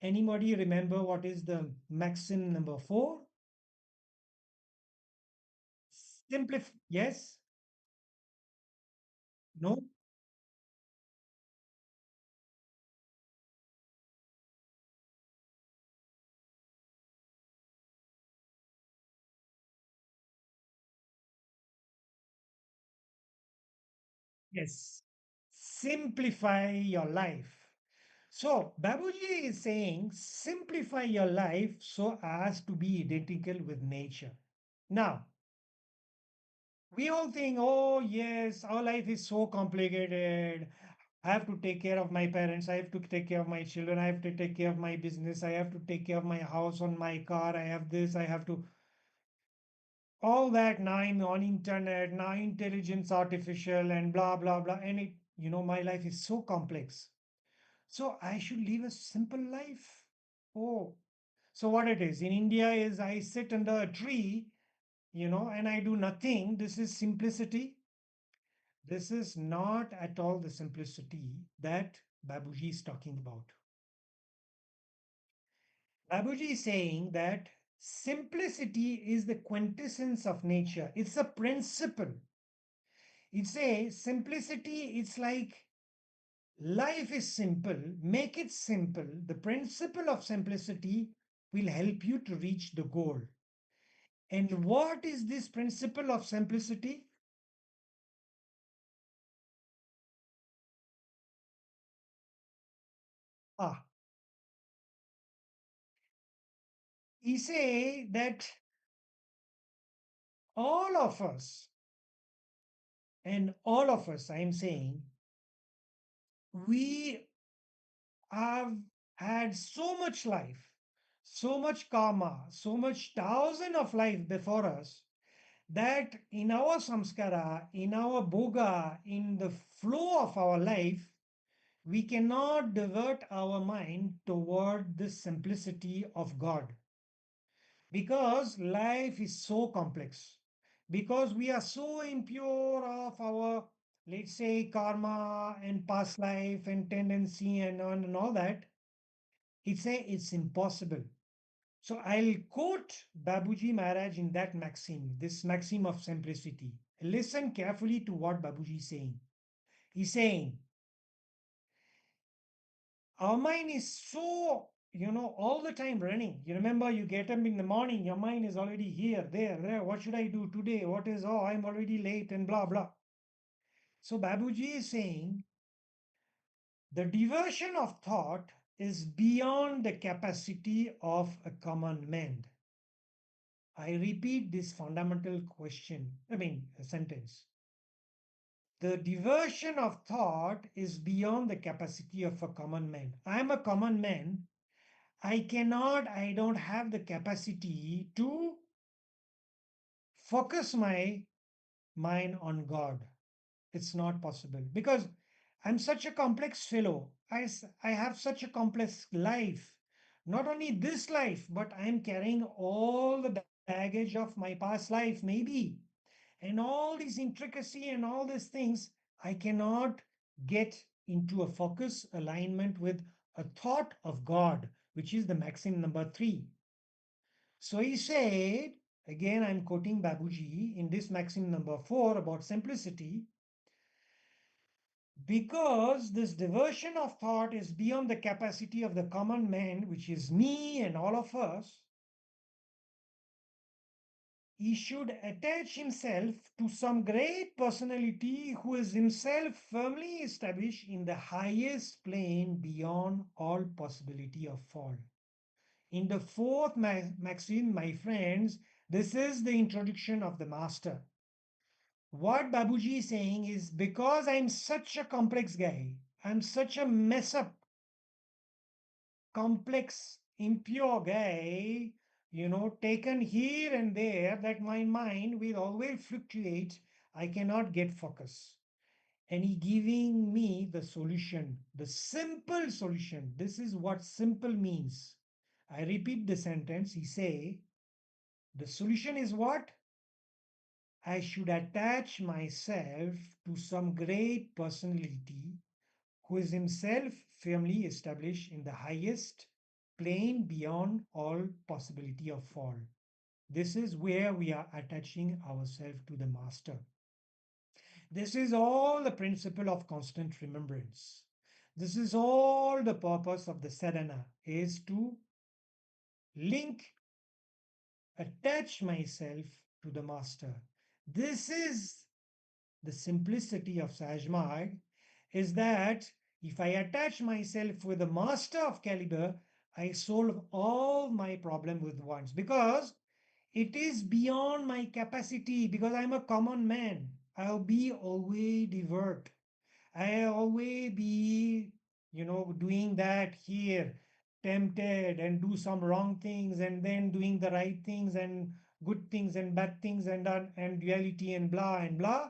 [SPEAKER 2] Anybody remember what is the maxim number 4? Simplify. Yes? No? Yes. Simplify your life. So, Babuji is saying simplify your life so as to be identical with nature. Now, we all think, oh, yes, our life is so complicated. I have to take care of my parents. I have to take care of my children. I have to take care of my business. I have to take care of my house, on my car. I have this. I have to all that now I'm on internet, now intelligence artificial and blah blah blah. And my life is so complex. So I should live a simple life. Oh, so what it is in India is I sit under a tree, and I do nothing. This is simplicity. This is not at all the simplicity that Babuji is talking about. Babuji is saying that simplicity is the quintessence of nature. It's a principle. It's a simplicity. It's like life is simple. Make it simple. The principle of simplicity will help you to reach the goal. And what is this principle of simplicity? Ah, he say that all of us, and all of us, I'm saying, we have had so much life, so much karma, so much thousand of life before us that in our samskara, in our bhoga, in the flow of our life, we cannot divert our mind toward the simplicity of God because life is so complex, because we are so impure of our, let's say, karma and past life and tendency and all that. It's impossible. So I'll quote Babuji Maharaj in that maxim, this maxim of simplicity. Listen carefully to what Babuji is saying. He's saying, our mind is so, all the time running. You remember, you get up in the morning, your mind is already here, there. What should I do today? What is, oh, I'm already late and blah, blah. So Babuji is saying, the diversion of thought is beyond the capacity of a common man. I repeat this fundamental sentence. The diversion of thought is beyond the capacity of a common man. I am a common man. I don't have the capacity to focus my mind on God. It's not possible because I'm such a complex fellow. I have such a complex life. Not only this life, but I'm carrying all the baggage of my past life, maybe. And all these intricacy and all these things, I cannot get into a focus alignment with a thought of God, which is the maxim number 3. So he said, again, I'm quoting Babuji in this maxim number 4 about simplicity. Because this diversion of thought is beyond the capacity of the common man, which is me and all of us, he should attach himself to some great personality who is himself firmly established in the highest plane beyond all possibility of fall. In the fourth maxim, my friends, this is the introduction of the master. What Babuji is saying is, because I'm such a complex guy, I'm such a mess up, complex, impure guy, taken here and there, that my mind will always fluctuate. I cannot get focus. And he giving me the solution, the simple solution. This is what simple means. I repeat the sentence. He say, the solution is what? I should attach myself to some great personality who is himself firmly established in the highest plane beyond all possibility of fall. This is where we are attaching ourselves to the master. This is all the principle of constant remembrance. This is all the purpose of the sadhana, is to link, attach myself to the master. This is the simplicity of Sahajmag, is that if I attach myself with the master of caliber, I solve all my problem with once, because it is beyond my capacity, because I'm a common man. I'll be always divert. I'll always be, doing that here, tempted and do some wrong things and then doing the right things and good things and bad things and duality and blah and blah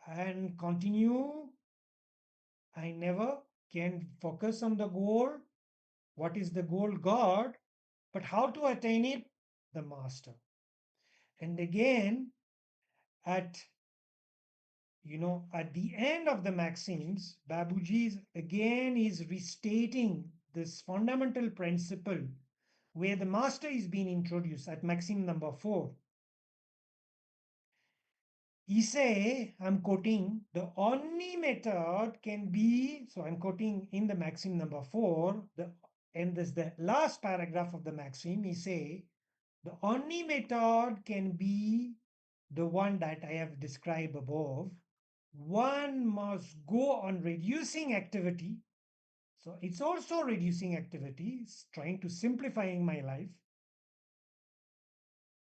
[SPEAKER 2] and continue. I never can focus on the goal. What is the goal? God. But how to attain it? The master. And again, at at the end of the Maxims, Babuji again is restating this fundamental principle where the master is being introduced at Maxim number 4. He say, I'm quoting, the only method can be, so I'm quoting in the Maxim number 4, and this the last paragraph of the Maxim, he say, the only method can be the one that I have described above. One must go on reducing activity. So it's also reducing activity, it's trying to simplifying my life.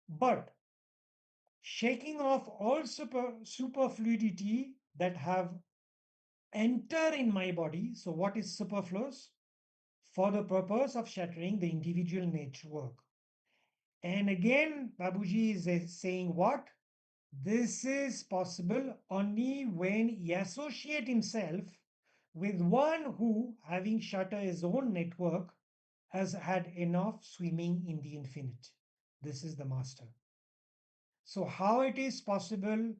[SPEAKER 2] But shaking off all superfluidity that have enter in my body. So what is superfluous? For the purpose of shattering the individual network. And again, Babuji is saying what? This is possible only when he associates himself with one who, having shattered his own network, has had enough swimming in the infinite. This is the master. So, how it is possible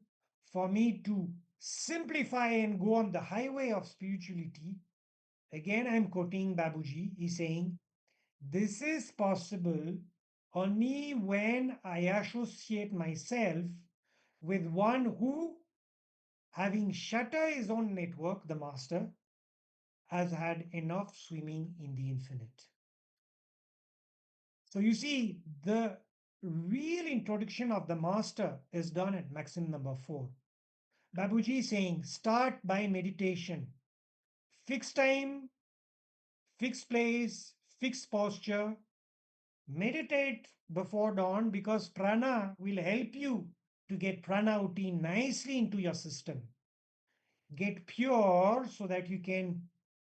[SPEAKER 2] for me to simplify and go on the highway of spirituality? Again, I'm quoting Babuji. He's saying, this is possible only when I associate myself with one who, having shattered his own network, the master, has had enough swimming in the infinite. So you see, the real introduction of the master is done at Maxim number 4. Babuji is saying, start by meditation. Fixed time, fixed place, fixed posture. Meditate before dawn because prana will help you to get prana uti nicely into your system. Get pure so that you can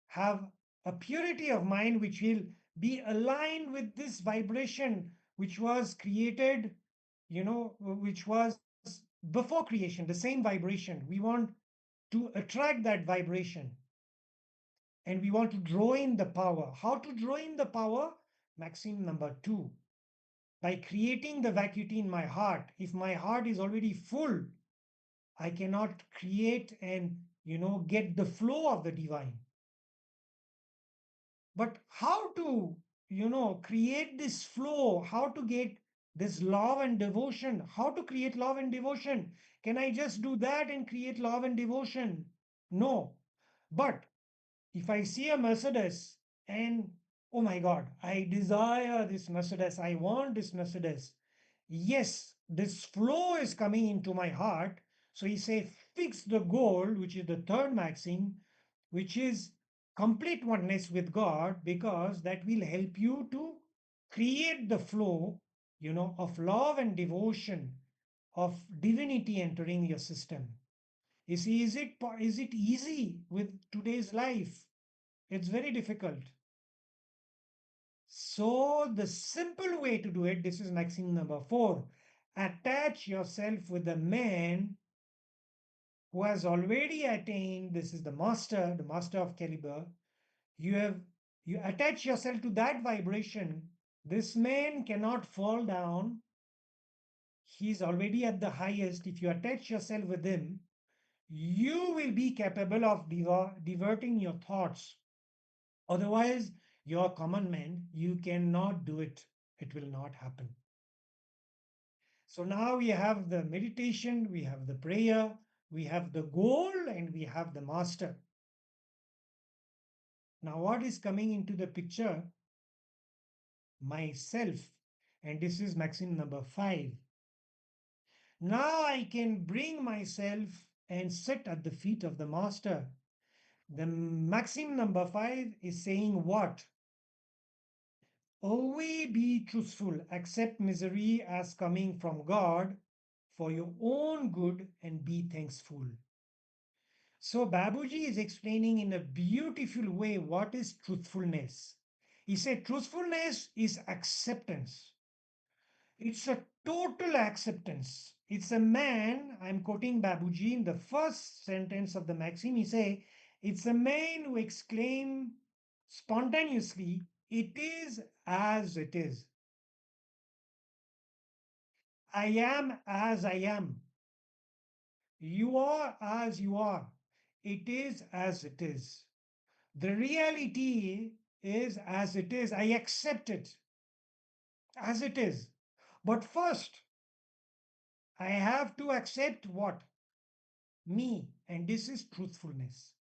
[SPEAKER 2] have a purity of mind which will be aligned with this vibration which was created, which was before creation, the same vibration. We want to attract that vibration and we want to draw in the power. How to draw in the power? Maxim number 2. By creating the vacuity in my heart. If my heart is already full, I cannot create and get the flow of the divine. But how to create this flow, how to get this love and devotion, how to create love and devotion? Can I just do that and create love and devotion? No. But if I see a Mercedes and oh my God, I desire this Mercedes, I want this Mercedes. Yes, this flow is coming into my heart. So he say, fix the goal, which is the third maxim, which is complete oneness with God, because that will help you to create the flow, of love and devotion, of divinity entering your system. You see, is it easy with today's life? It's very difficult. So the simple way to do it, this is maxim number 4. Attach yourself with a man who has already attained, this is the master of caliber. You attach yourself to that vibration. This man cannot fall down. He's already at the highest. If you attach yourself with him, you will be capable of diverting your thoughts. Otherwise, you're common man, you cannot do it. It will not happen. So now we have the meditation, we have the prayer, we have the goal, and we have the master. Now, what is coming into the picture? Myself. And this is maxim number 5. Now I can bring myself and sit at the feet of the master. The maxim number 5 is saying what? Always be truthful, accept misery as coming from God for your own good and be thankful. So Babuji is explaining in a beautiful way what is truthfulness. He said truthfulness is acceptance. It's a total acceptance. It's a man, I'm quoting Babuji in the first sentence of the maxim, he say, it's a man who exclaim spontaneously, it is as it is. I am as I am. You are as you are. It is as it is. The reality is as it is. I accept it as it is. But first, I have to accept what? Me. And this is truthfulness.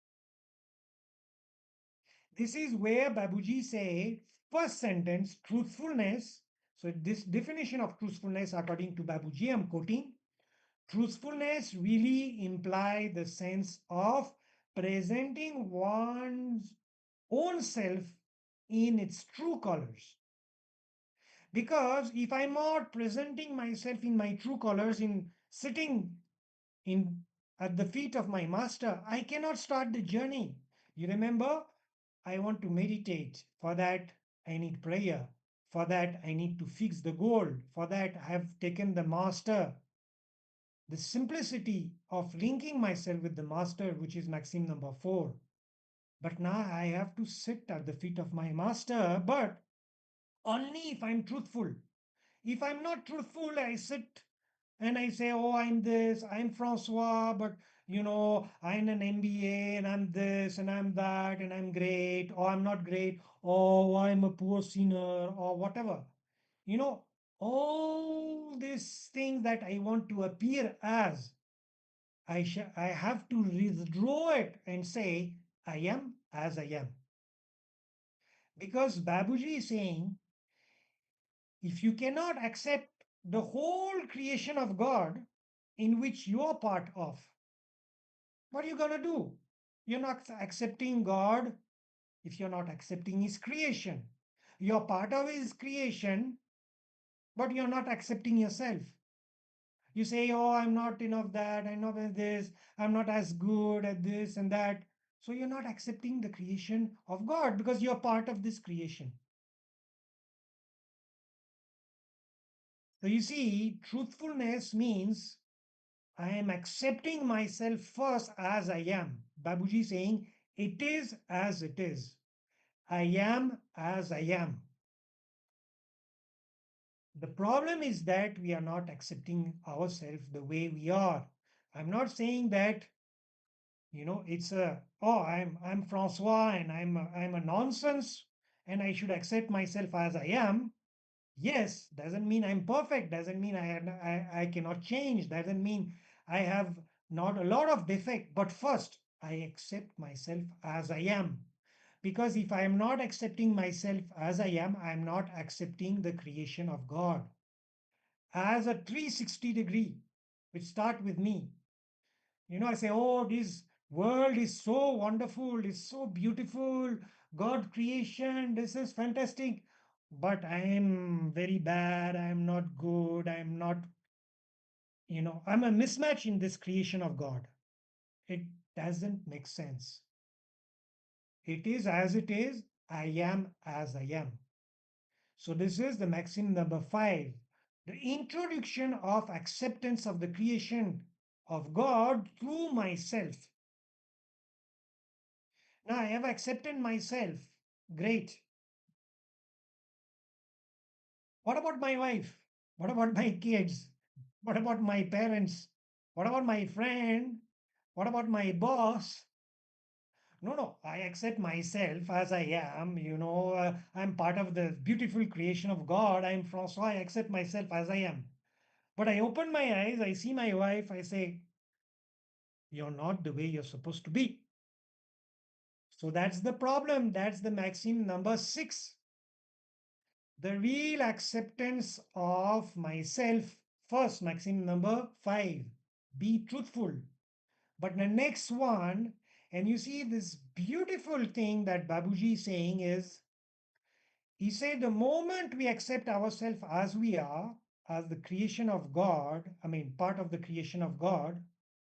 [SPEAKER 2] This is where Babuji say, first sentence, truthfulness. So this definition of truthfulness, according to Babuji, I'm quoting, truthfulness really imply the sense of presenting one's own self in its true colors. Because if I'm not presenting myself in my true colors, in sitting in at the feet of my master, I cannot start the journey. You remember, I want to meditate. For that, I need prayer. For that, I need to fix the goal. For that, I have taken the master. The simplicity of linking myself with the master, which is maxim number 4. But now I have to sit at the feet of my master, but only if I'm truthful. If I'm not truthful, I sit and I say, oh, I'm this, I'm François, but I'm an MBA and I'm this and I'm that and I'm great, or I'm not great, or I'm a poor sinner, or whatever. You know, all these things that I want to appear as, I have to withdraw it and say, I am as I am. Because Babuji is saying, if you cannot accept the whole creation of God in which you are part of, what are you going to do? You're not accepting God if you're not accepting His creation. You're part of His creation, but you're not accepting yourself. You say, oh, I'm not enough that, I'm not this, I'm not as good at this and that. So you're not accepting the creation of God because you're part of this creation. So you see, truthfulness means I am accepting myself first as I am. Babuji saying, it is as it is. I am as I am. The problem is that we are not accepting ourselves the way we are. I'm not saying that, it's I'm François and I'm a nonsense and I should accept myself as I am. Yes, doesn't mean I'm perfect, doesn't mean I cannot change, doesn't mean I have not a lot of defect, but first I accept myself as I am. Because if I am not accepting myself as I am not accepting the creation of God as a 360 degree, which start with me. I say, oh, this world is so wonderful, it's so beautiful, God creation, this is fantastic. But I am very bad, I'm not good, I'm not, I'm a mismatch in this creation of God. It doesn't make sense. It is as it is, I am as I am. So this is the maxim number 5. The introduction of acceptance of the creation of God through myself. Now I have accepted myself. Great. What about my wife? What about my kids? What about my parents? What about my friend? What about my boss? No, no, I accept myself as I am. I'm part of the beautiful creation of God. I'm François. I accept myself as I am. But I open my eyes, I see my wife, I say, you're not the way you're supposed to be. So that's the problem. That's the maxim number 6. The real acceptance of myself. First, maxim number 5. Be truthful. But the next one, and you see this beautiful thing that Babuji is saying is, he said the moment we accept ourselves as we are, as the creation of God, part of the creation of God,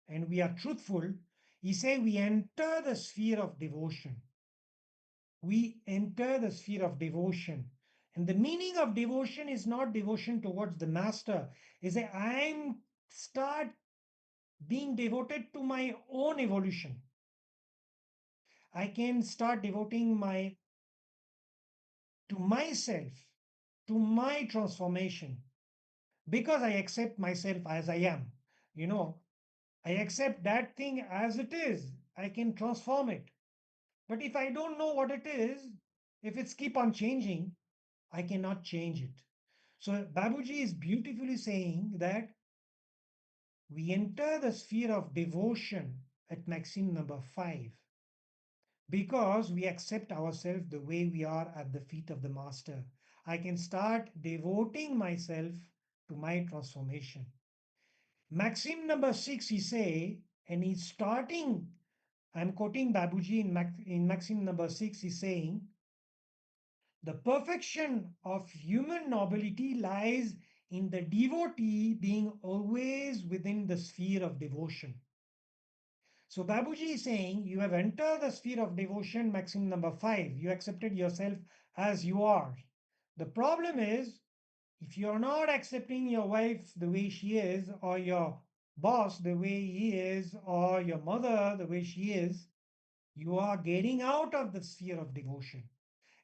[SPEAKER 2] and we are truthful, he said we enter the sphere of devotion. We enter the sphere of devotion. And the meaning of devotion is not devotion towards the master. Is that I'm start being devoted to my own evolution. I can start devoting to myself, to my transformation, because I accept myself as I am. You know, I accept that thing as it is. I can transform it. But if I don't know what it is, if it's keep on changing, I cannot change it. So Babuji is beautifully saying that we enter the sphere of devotion at maxim number 5 because we accept ourselves the way we are at the feet of the master. I can start devoting myself to my transformation. Maxim number 6, he say, and he's starting, I'm quoting Babuji in maxim number 6, he's saying, the perfection of human nobility lies in the devotee being always within the sphere of devotion. So Babuji is saying you have entered the sphere of devotion, maxim number 5. You accepted yourself as you are. The problem is, if you're not accepting your wife the way she is, or your boss the way he is, or your mother the way she is, you are getting out of the sphere of devotion.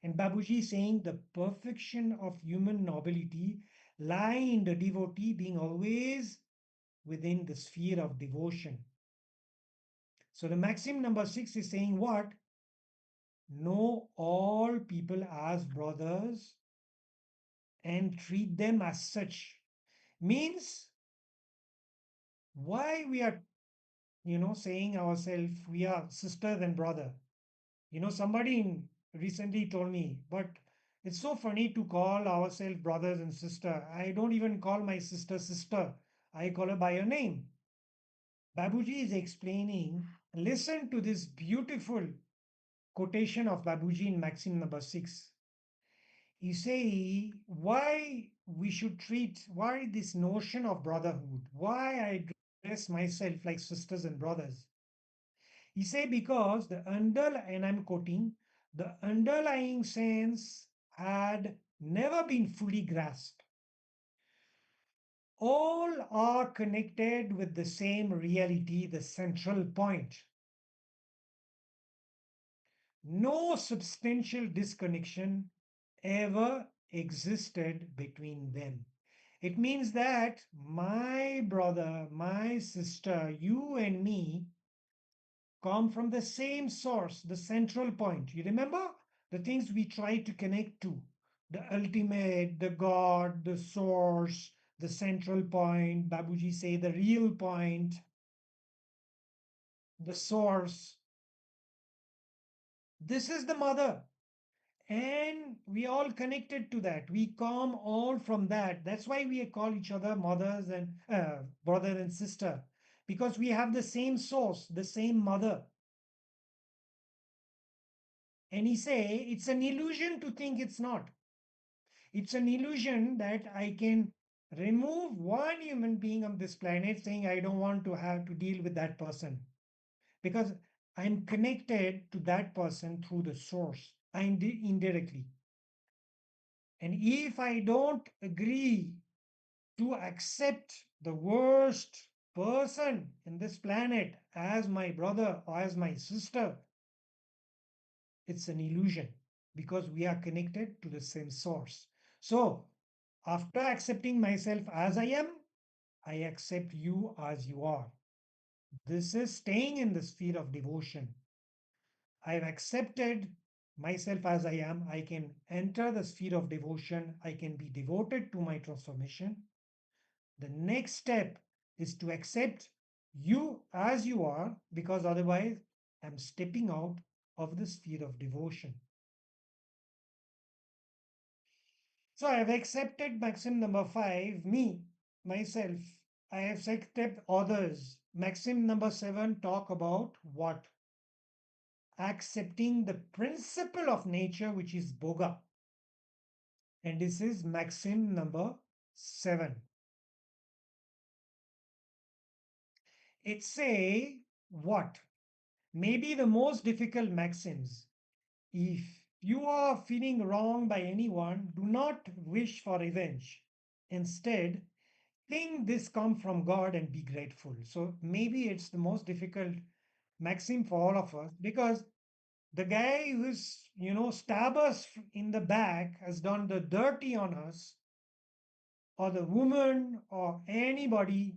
[SPEAKER 2] And Babuji is saying the perfection of human nobility lie in the devotee being always within the sphere of devotion. So the maxim number 6 is saying what? Know all people as brothers and treat them as such. Means why we are, saying ourselves we are sister than brother. Somebody recently told me, but it's so funny to call ourselves brothers and sister. I don't even call my sister sister. I call her by her name. Babuji is explaining, listen to this beautiful quotation of Babuji in maxim number 6. He say why we should treat, why this notion of brotherhood, why I dress myself like sisters and brothers. He say because and I'm quoting, the underlying sense had never been fully grasped. All are connected with the same reality, the central point. No substantial disconnection ever existed between them. It means that my brother, my sister, you and me come from the same source, the central point. You remember the things we try to connect to, the ultimate, the God, the source, the central point. Babuji say the real point, the source. This is the mother. And we all connected to that. We come all from that. That's why we call each other mothers and brother and sister, because we have the same source, the same mother. And he say it's an illusion to think it's not. It's an illusion that I can remove one human being on this planet saying I don't want to have to deal with that person because I'm connected to that person through the source, indirectly. And if I don't agree to accept the worst person in this planet as my brother or as my sister, it's an illusion because we are connected to the same source. So, after accepting myself as I am, I accept you as you are. This is staying in the sphere of devotion. I've accepted myself as I am. I can enter the sphere of devotion. I can be devoted to my transformation. The next step is to accept you as you are, because otherwise I'm stepping out of the sphere of devotion. So I have accepted maxim number 5, me, myself. I have accepted others. Maxim number 7 talk about what? Accepting the principle of nature, which is boga. And this is maxim number 7. It say what? Maybe the most difficult maxims. If you are feeling wronged by anyone, do not wish for revenge. Instead, think this come from God and be grateful. So maybe it's the most difficult maxim for all of us because the guy who's, stab us in the back has done the dirty on us, or the woman or anybody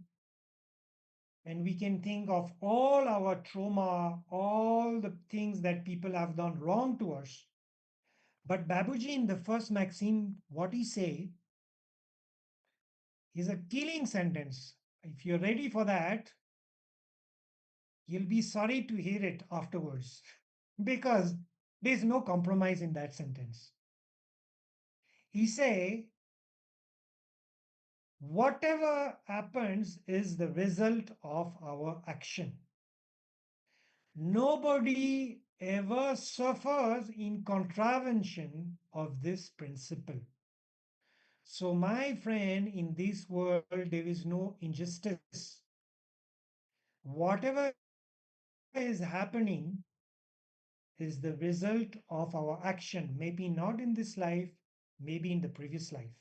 [SPEAKER 2] and we can think of all our trauma, all the things that people have done wrong to us. But Babuji, in the first maxim, what he say is a killing sentence. If you're ready for that, you'll be sorry to hear it afterwards because there's no compromise in that sentence. He say, whatever happens is the result of our action. Nobody ever suffers in contravention of this principle. So, my friend, in this world, there is no injustice. Whatever is happening is the result of our action, maybe not in this life, maybe in the previous life.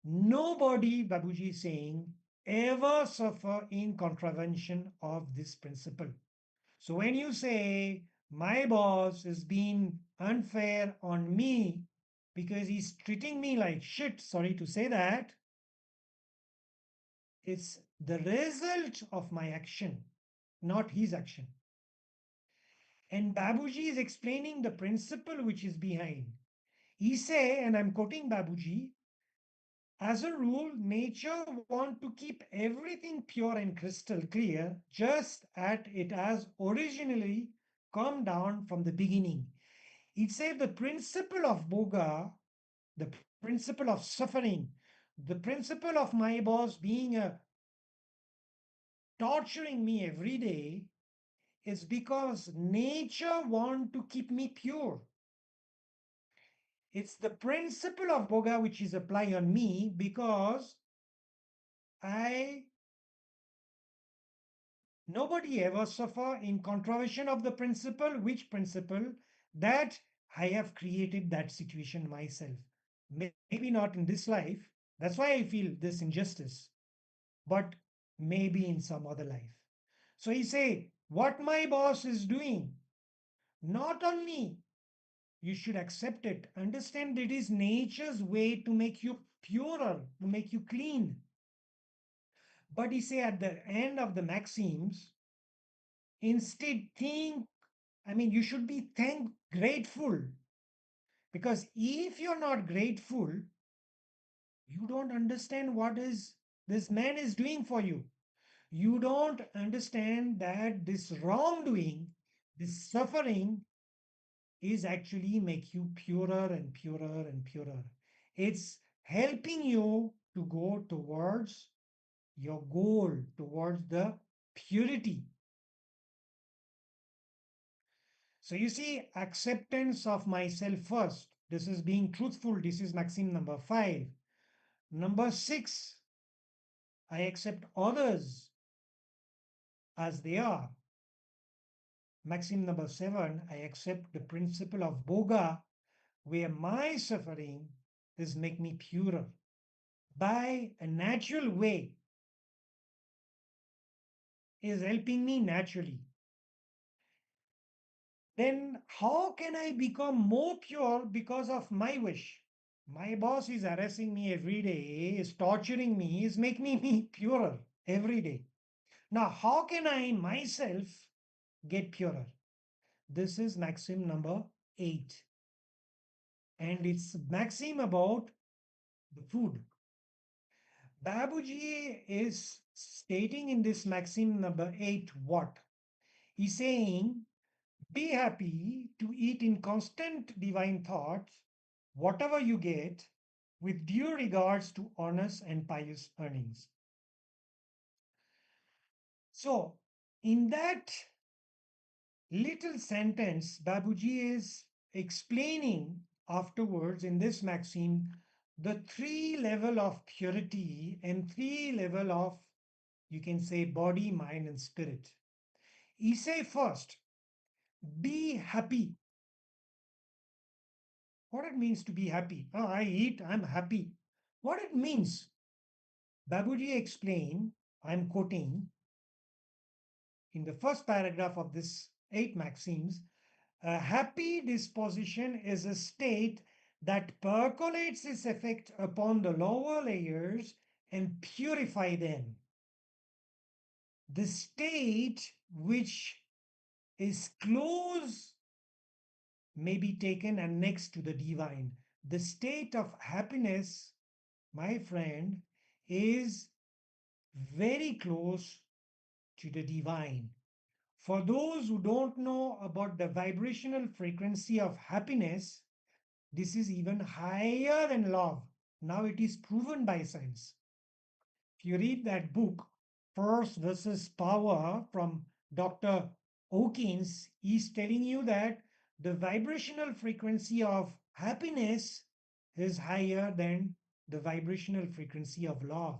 [SPEAKER 2] Nobody, Babuji is saying, ever suffer in contravention of this principle. So when you say, my boss is being unfair on me because he's treating me like shit, sorry to say that, it's the result of my action, not his action. And Babuji is explaining the principle which is behind. He say, and I'm quoting Babuji, as a rule, nature want to keep everything pure and crystal clear, just as it has originally come down from the beginning. It said the principle of Boga, the principle of suffering, the principle of my boss being torturing me every day is because nature want to keep me pure. It's the principle of Boga which is applied on me because nobody ever suffer in contravention of the principle. Which principle? That I have created that situation myself. Maybe not in this life. That's why I feel this injustice. But maybe in some other life. So he say, what my boss is doing, not only you should accept it, understand it is nature's way to make you purer, to make you clean. But he say at the end of the maxims, instead think, you should be grateful. Because if you're not grateful, you don't understand what is this man is doing for you. You don't understand that this wrongdoing, this suffering is actually make you purer and purer and purer. It's helping you to go towards your goal, towards the purity. So you see, acceptance of myself first. This is being truthful. This is maxim number 5. Number 6, I accept others as they are. Maxim number 7, I accept the principle of Boga, where my suffering is make me purer by a natural way, is helping me naturally. Then how can I become more pure because of my wish? My boss is harassing me every day, is torturing me, is making me purer every day. Now, how can I myself get purer? This is maxim number 8. And it's maxim about the food. Babuji is stating in this maxim number 8 what? He's saying, be happy to eat in constant divine thoughts, whatever you get, with due regards to honest and pious earnings. So, in that little sentence, Babuji is explaining afterwards in this maxim the 3 level of purity and 3 level of, you can say, body, mind, and spirit. He say first, be happy. What it means to be happy? Oh, I eat, I'm happy. What it means? Babuji explained, I'm quoting, in the first paragraph of this 8 maxims, a happy disposition is a state that percolates its effect upon the lower layers and purify them. the state which is close may be taken and next to the divine. The state of happiness, my friend, is very close to the divine. For those who don't know about the vibrational frequency of happiness, this is even higher than love. Now it is proven by science. If you read that book, Force versus Power from Dr. Hawkins, he's telling you that the vibrational frequency of happiness is higher than the vibrational frequency of love.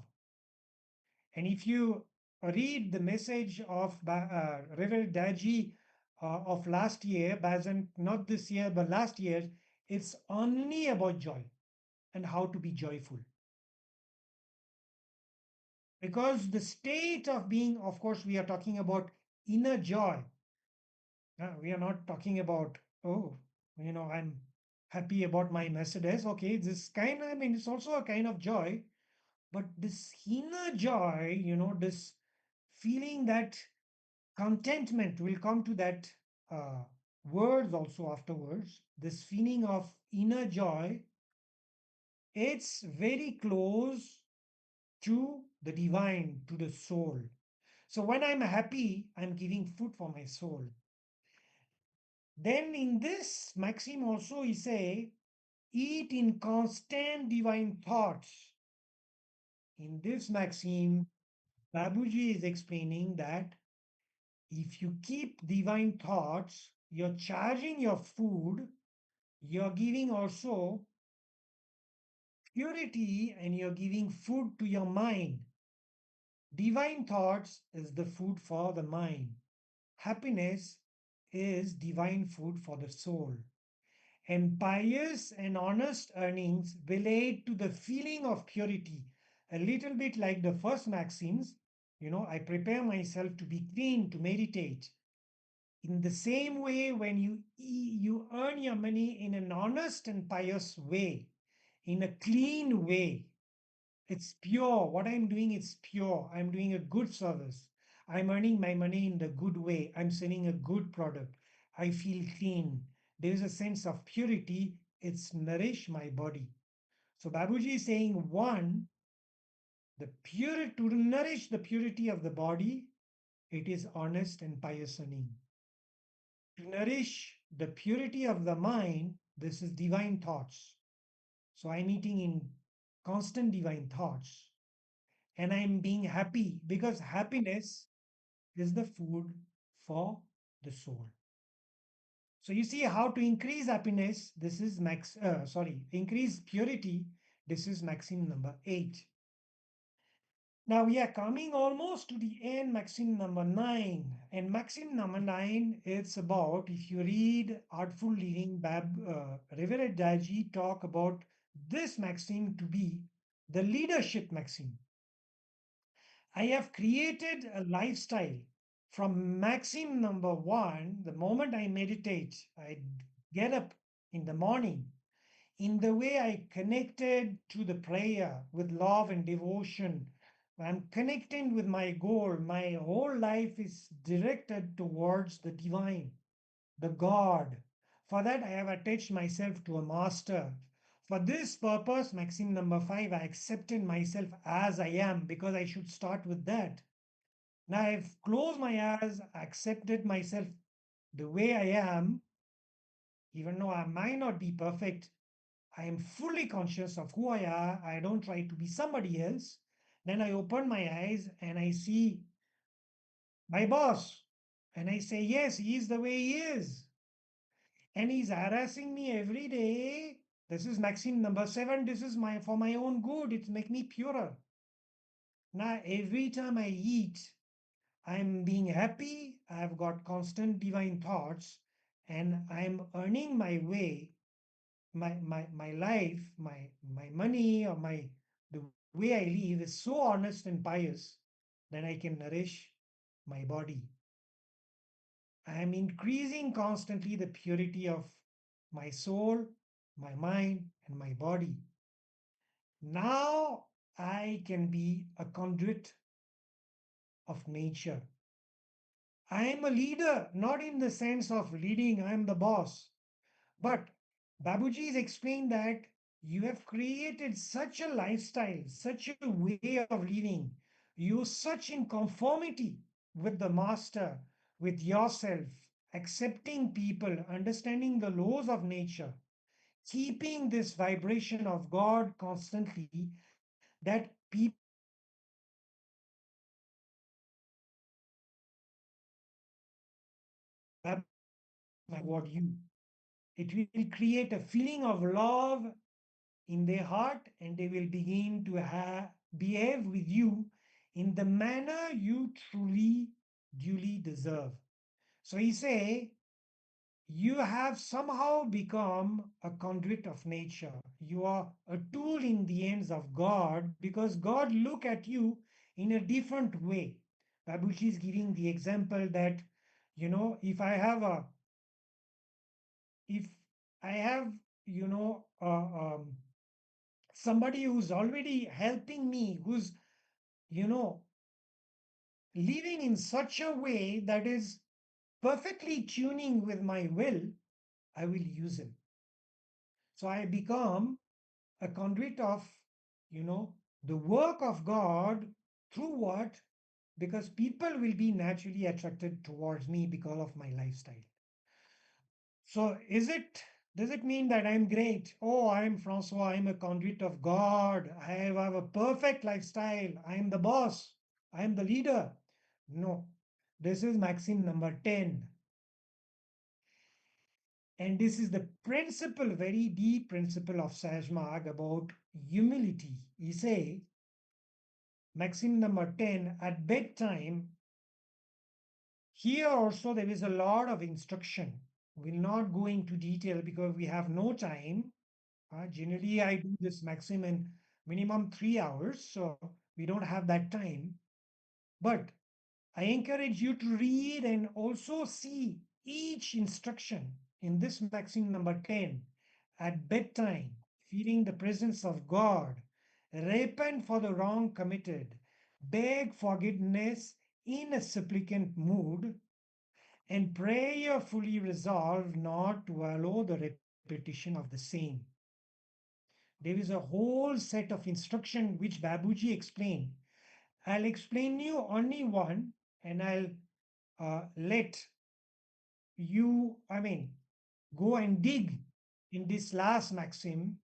[SPEAKER 2] And if you read the message of Reverend Daji of last year, not this year, but last year, it's only about joy and how to be joyful. Because the state of being, of course, we are talking about inner joy. We are not talking about, oh, I'm happy about my Mercedes. Okay, this kind, I mean, it's also a kind of joy, but this inner joy, this feeling that contentment, will come to that words also afterwards. This feeling of inner joy, it's very close to the divine, to the soul. So when I'm happy, I'm giving food for my soul. Then in this maxim also he say, eat in constant divine thoughts. In this maxim, Babuji is explaining that if you keep divine thoughts, you're charging your food, you're giving also purity, and you're giving food to your mind. Divine thoughts is the food for the mind. Happiness is divine food for the soul. And pious and honest earnings relate to the feeling of purity, a little bit like the first maxims. I prepare myself to be clean, to meditate. In the same way, when you earn your money in an honest and pious way, in a clean way, it's pure. What I'm doing is pure. I'm doing a good service. I'm earning my money in the good way. I'm selling a good product. I feel clean. There is a sense of purity. It's nourish my body. So Babuji is saying, one, to nourish the purity of the body, it is honest and pious earning. To nourish the purity of the mind, this is divine thoughts. So I'm eating in constant divine thoughts. And I'm being happy because happiness is the food for the soul. So you see how to increase happiness. This is increase purity. This is maxim number 8. Now we are coming almost to the end, maxim number 9. And maxim number 9, it's about, if you read Artful Living, Reverend Daji talk about this maxim to be the leadership maxim. I have created a lifestyle from maxim number 1. The moment I meditate, I get up in the morning. In the way I connected to the prayer with love and devotion, I'm connecting with my goal. My whole life is directed towards the divine, the God. For that, I have attached myself to a master. For this purpose, maxim number 5, I accepted myself as I am because I should start with that. Now I've closed my eyes, accepted myself the way I am, even though I might not be perfect. I am fully conscious of who I am. I don't try to be somebody else. Then I open my eyes and I see my boss. And I say, yes, he is the way he is. And he's harassing me every day. This is maxim number 7. This is for my own good. It's make me purer. Now, every time I eat, I'm being happy. I've got constant divine thoughts, and I'm earning my way, my life, my money, or the way I live is so honest and pious that I can nourish my body. I am increasing constantly the purity of my soul, my mind, and my body. Now I can be a conduit of nature. I am a leader, not in the sense of leading, I am the boss. But Babuji has explained that you have created such a lifestyle, such a way of living. You're such in conformity with the master, with yourself, accepting people, understanding the laws of nature, keeping this vibration of God constantly, that people reward you. It will create a feeling of love in their heart, and they will begin to behave with you in the manner you truly duly deserve. So he say, you have somehow become a conduit of nature. You are a tool in the hands of God because God look at you in a different way. Babuji is giving the example that, if I have, you know, somebody who's already helping me, who's, you know, living in such a way that is perfectly tuning with my will, I will use him. So I become a conduit of, the work of God through what? Because people will be naturally attracted towards me because of my lifestyle. So does it mean that I'm great? Oh, I'm François, I'm a conduit of God. I have a perfect lifestyle. I'm the boss. I'm the leader. No. This is maxim number 10. And this is the principle, very deep principle of Sajmag about humility. He say, maxim number 10, at bedtime, here also there is a lot of instruction. We'll not go into detail because we have no time. Generally, I do this maxim in minimum 3 hours, so we don't have that time. But I encourage you to read and also see each instruction in this maxim number 10 at bedtime, feeling the presence of God, repent for the wrong committed, beg forgiveness in a supplicant mood, and prayerfully resolve not to allow the repetition of the same. There is a whole set of instruction which Babuji explained. I'll explain you only one, and I'll let you, go and dig in this last maxim.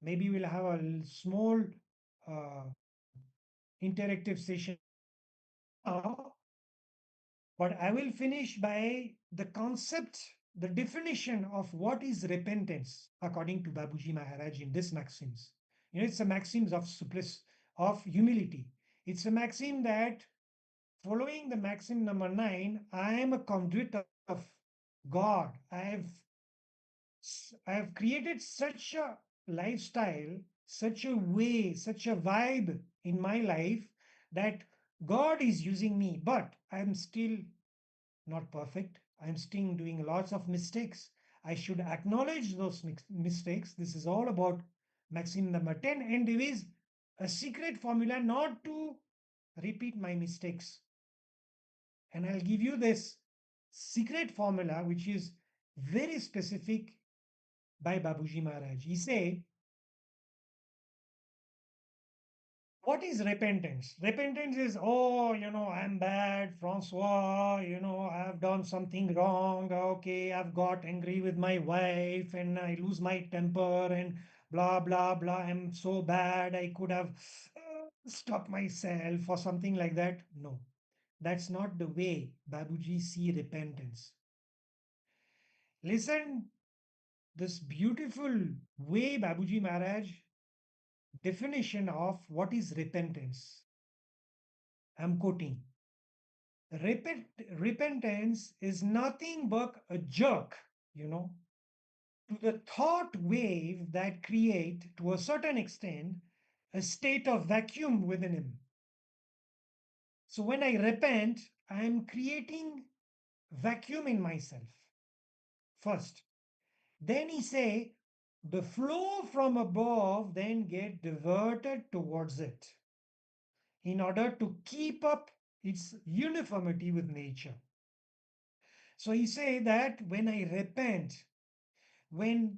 [SPEAKER 2] Maybe we'll have a small uh, interactive session now, but I will finish by the concept, the definition of what is repentance according to Babuji Maharaj in this maxims. It's a maxims of humility. It's a maxim that, following the maxim number 9, I am a conduit of God. I have created such a lifestyle, such a way, such a vibe in my life that God is using me, but I'm still not perfect. I'm still doing lots of mistakes. I should acknowledge those mistakes. This is all about maxim number 10. And there is a secret formula not to repeat my mistakes. And I'll give you this secret formula, which is very specific by Babuji Maharaj. He said, what is repentance? Repentance is, oh, I'm bad, Francois, I've done something wrong. Okay, I've got angry with my wife and I lose my temper and blah, blah, blah. I'm so bad. I could have stopped myself or something like that. No, that's not the way Babuji see repentance. Listen, this beautiful way Babuji Maharaj definition of what is repentance. I'm quoting. Repentance is nothing but a jerk, to the thought wave that create, to a certain extent, a state of vacuum within him. So when I repent, I am creating vacuum in myself first. Then he say, the flow from above then get diverted towards it in order to keep up It's uniformity with nature. So he say that when I repent, when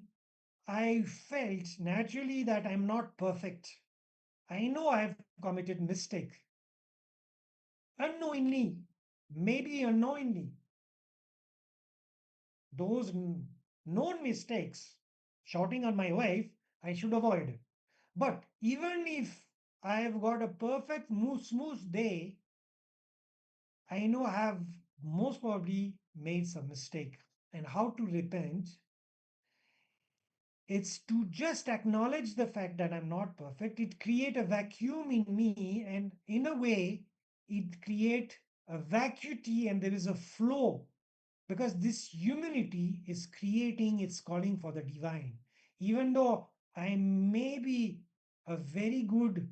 [SPEAKER 2] I felt naturally that I'm not perfect, I know I've committed mistake unknowingly, maybe unknowingly. Those known mistakes, shouting on my wife, I should avoid it. But even if I have got a perfect smooth day, I know I have most probably made some mistake. And how to repent? It's to just acknowledge the fact that I'm not perfect. It create a vacuum in me, and in a way, it create a vacuity, and there is a flow because this humility is creating, it's calling for the divine. Even though I may be a very good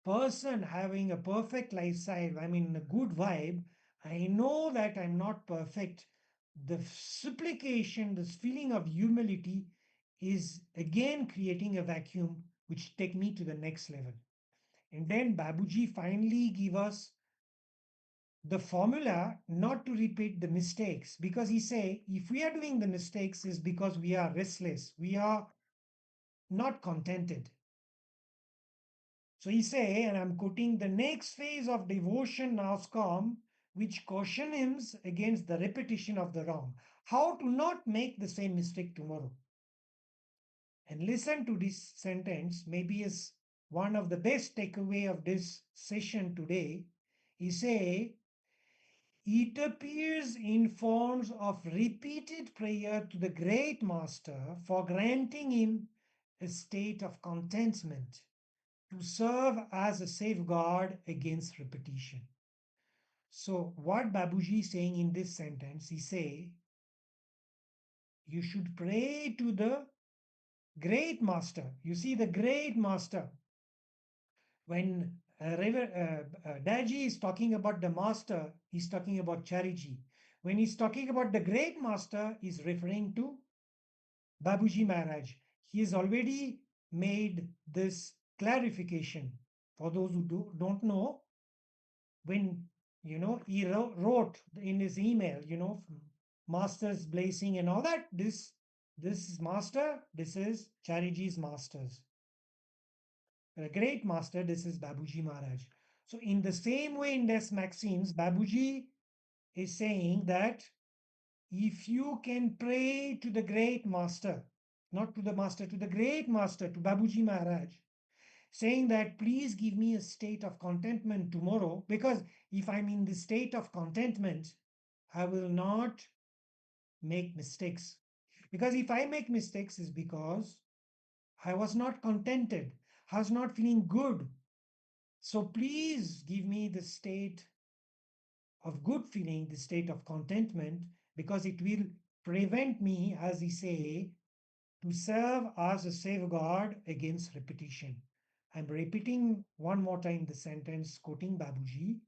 [SPEAKER 2] person having a perfect lifestyle, I mean, a good vibe, I know that I'm not perfect. The supplication, this feeling of humility is again creating a vacuum which take me to the next level. And then Babuji finally give us the formula not to repeat the mistakes, because he say if we are doing the mistakes is because we are restless, we are not contented. So he say, and I'm quoting, the next phase of devotion now come, which caution him against the repetition of the wrong, how to not make the same mistake tomorrow. And listen to this sentence, maybe is one of the best takeaway of this session today. He say, it appears in forms of repeated prayer to the great master for granting him a state of contentment to serve as a safeguard against repetition. So what Babuji is saying in this sentence, he say, you should pray to the great master. You see, the great master, when Daji is talking about the master, he's talking about Chariji. When he's talking about the great master, he's referring to Babuji Maharaj. He has already made this clarification. For those who don't know, when he wrote in his email, master's blessing and all that, this is master, this is Chariji's masters. A great master, this is Babuji Maharaj. So in the same way, in Ten Maxims, Babuji is saying that if you can pray to the great master, not to the master, to the great master, to Babuji Maharaj, saying that please give me a state of contentment tomorrow, because if I'm in the state of contentment, I will not make mistakes. Because if I make mistakes is because I was not contented, I was not feeling good. So please give me the state of good feeling, the state of contentment, because it will prevent me, as he say, to serve as a safeguard against repetition. I'm repeating one more time the sentence, quoting Babuji.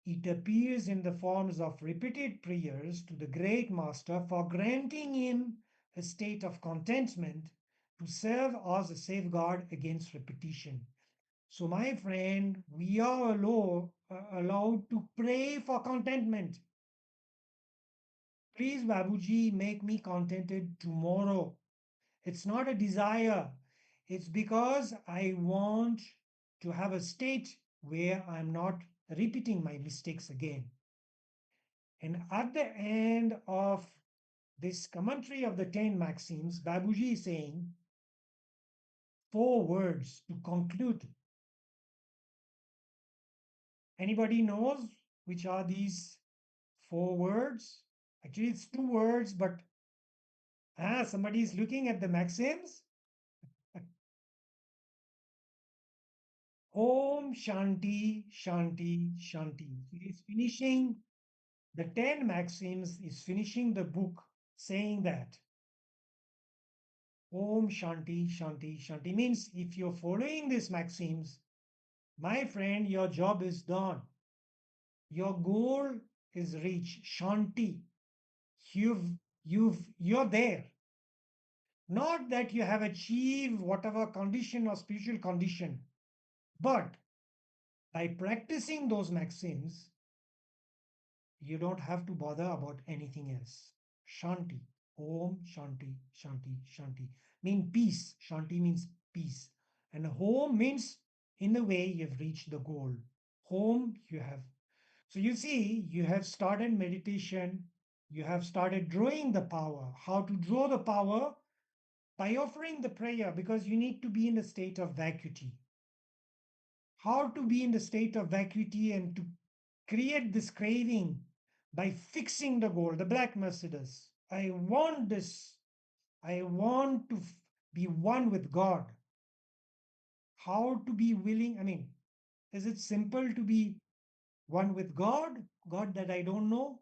[SPEAKER 2] It appears in the forms of repeated prayers to the great master for granting him a state of contentment to serve as a safeguard against repetition. So, my friend, we are allowed to pray for contentment. Please, Babuji, make me contented tomorrow. It's not a desire. It's because I want to have a state where I'm not repeating my mistakes again. And at the end of this commentary of the 10 Maxims, Babuji is saying 4 words to conclude. Anybody knows which are these 4 words? Actually, it's 2 words, but somebody is looking at the Maxims. Om Shanti, Shanti, Shanti. He is finishing the 10 Maxims, is finishing the book saying that Om Shanti, Shanti, Shanti means if you're following these Maxims, my friend, your job is done. Your goal is reached. Shanti. You're there. Not that you have achieved whatever condition or spiritual condition, but By practicing those maxims, you don't have to bother about anything else. Shanti. Om Shanti Shanti Shanti. Mean peace. Shanti means peace. And home means in a way you've reached the goal. Home you have. So you see, you have started meditation, you have started drawing the power. How to draw the power? By offering the prayer, because you need to be in a state of vacuity. How to be in the state of vacuity and to create this craving by fixing the goal, the black Mercedes. I want this. I want to be one with God. How to be willing? I mean, is it simple to be one with God? God that I don't know?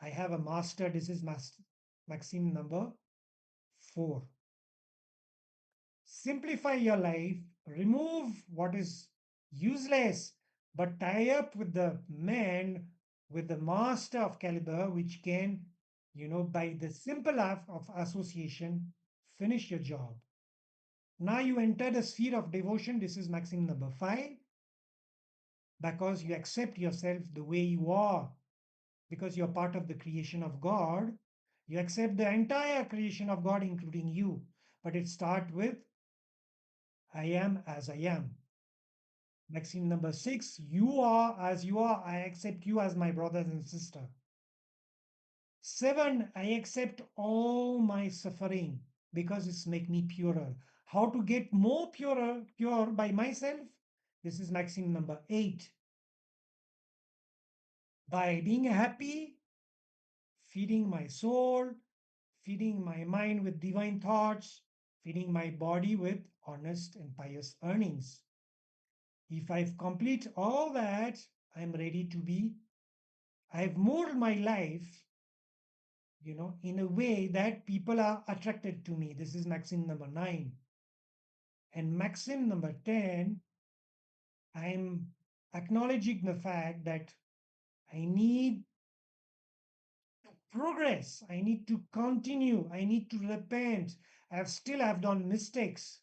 [SPEAKER 2] I have a master. This is maxim number 4. Simplify your life, remove what is useless, but tie up with the man, with the master of caliber, which can, by the simple act of association, finish your job. Now you enter the sphere of devotion. This is maxim number 5, because you accept yourself the way you are, because you're part of the creation of God. You accept the entire creation of God, including you. But it starts with I am as I am. Maxim number 6, you are as you are. I accept you as my brothers and sister. 7, I accept all my suffering because it's make me purer. How to get more pure by myself? This is maxim number 8. By being happy, feeding my soul, feeding my mind with divine thoughts, feeding my body with honest and pious earnings. If I've complete all that, I'm ready to be, I've molded my life, in a way that people are attracted to me. This is maxim number 9. And maxim number 10, I'm acknowledging the fact that I need progress. I need to continue. I need to repent. I've done mistakes.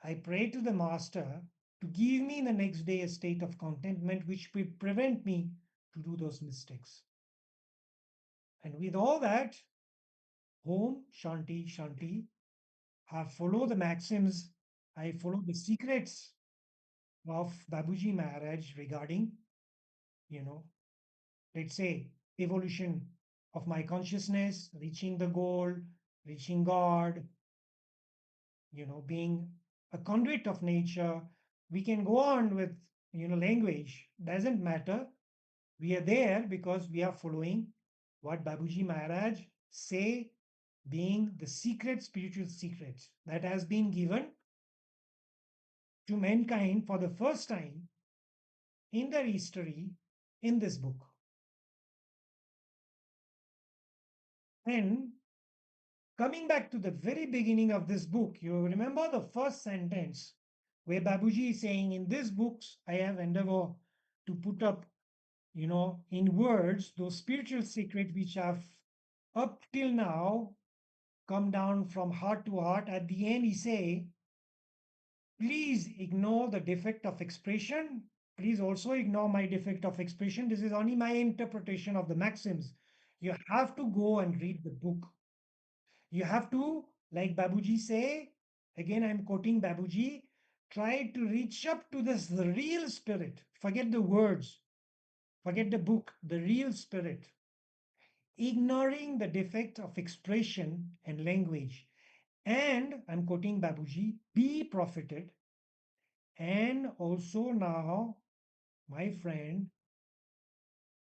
[SPEAKER 2] I pray to the Master to give me the next day a state of contentment which will prevent me to do those mistakes. And with all that, Om Shanti Shanti, I follow the maxims, I follow the secrets of Babuji Maharaj regarding, you know, let's say, evolution of my consciousness, reaching the goal, reaching God, being a conduit of nature. We can go on with, language, doesn't matter. We are there because we are following what Babuji Maharaj say, being the secret, spiritual secret that has been given to mankind for the first time in their history in this book. And coming back to the very beginning of this book, you remember the first sentence where Babuji is saying, in this books, I have endeavored to put up, in words, those spiritual secrets which have up till now come down from heart to heart. At the end, he say, please ignore the defect of expression. Please also ignore my defect of expression. This is only my interpretation of the maxims. You have to go and read the book. You have to, like Babuji say, again I'm quoting Babuji, try to reach up to this the real spirit. Forget the words, forget the book, the real spirit. Ignoring the defect of expression and language. And I'm quoting Babuji, be profited. And also now, my friend,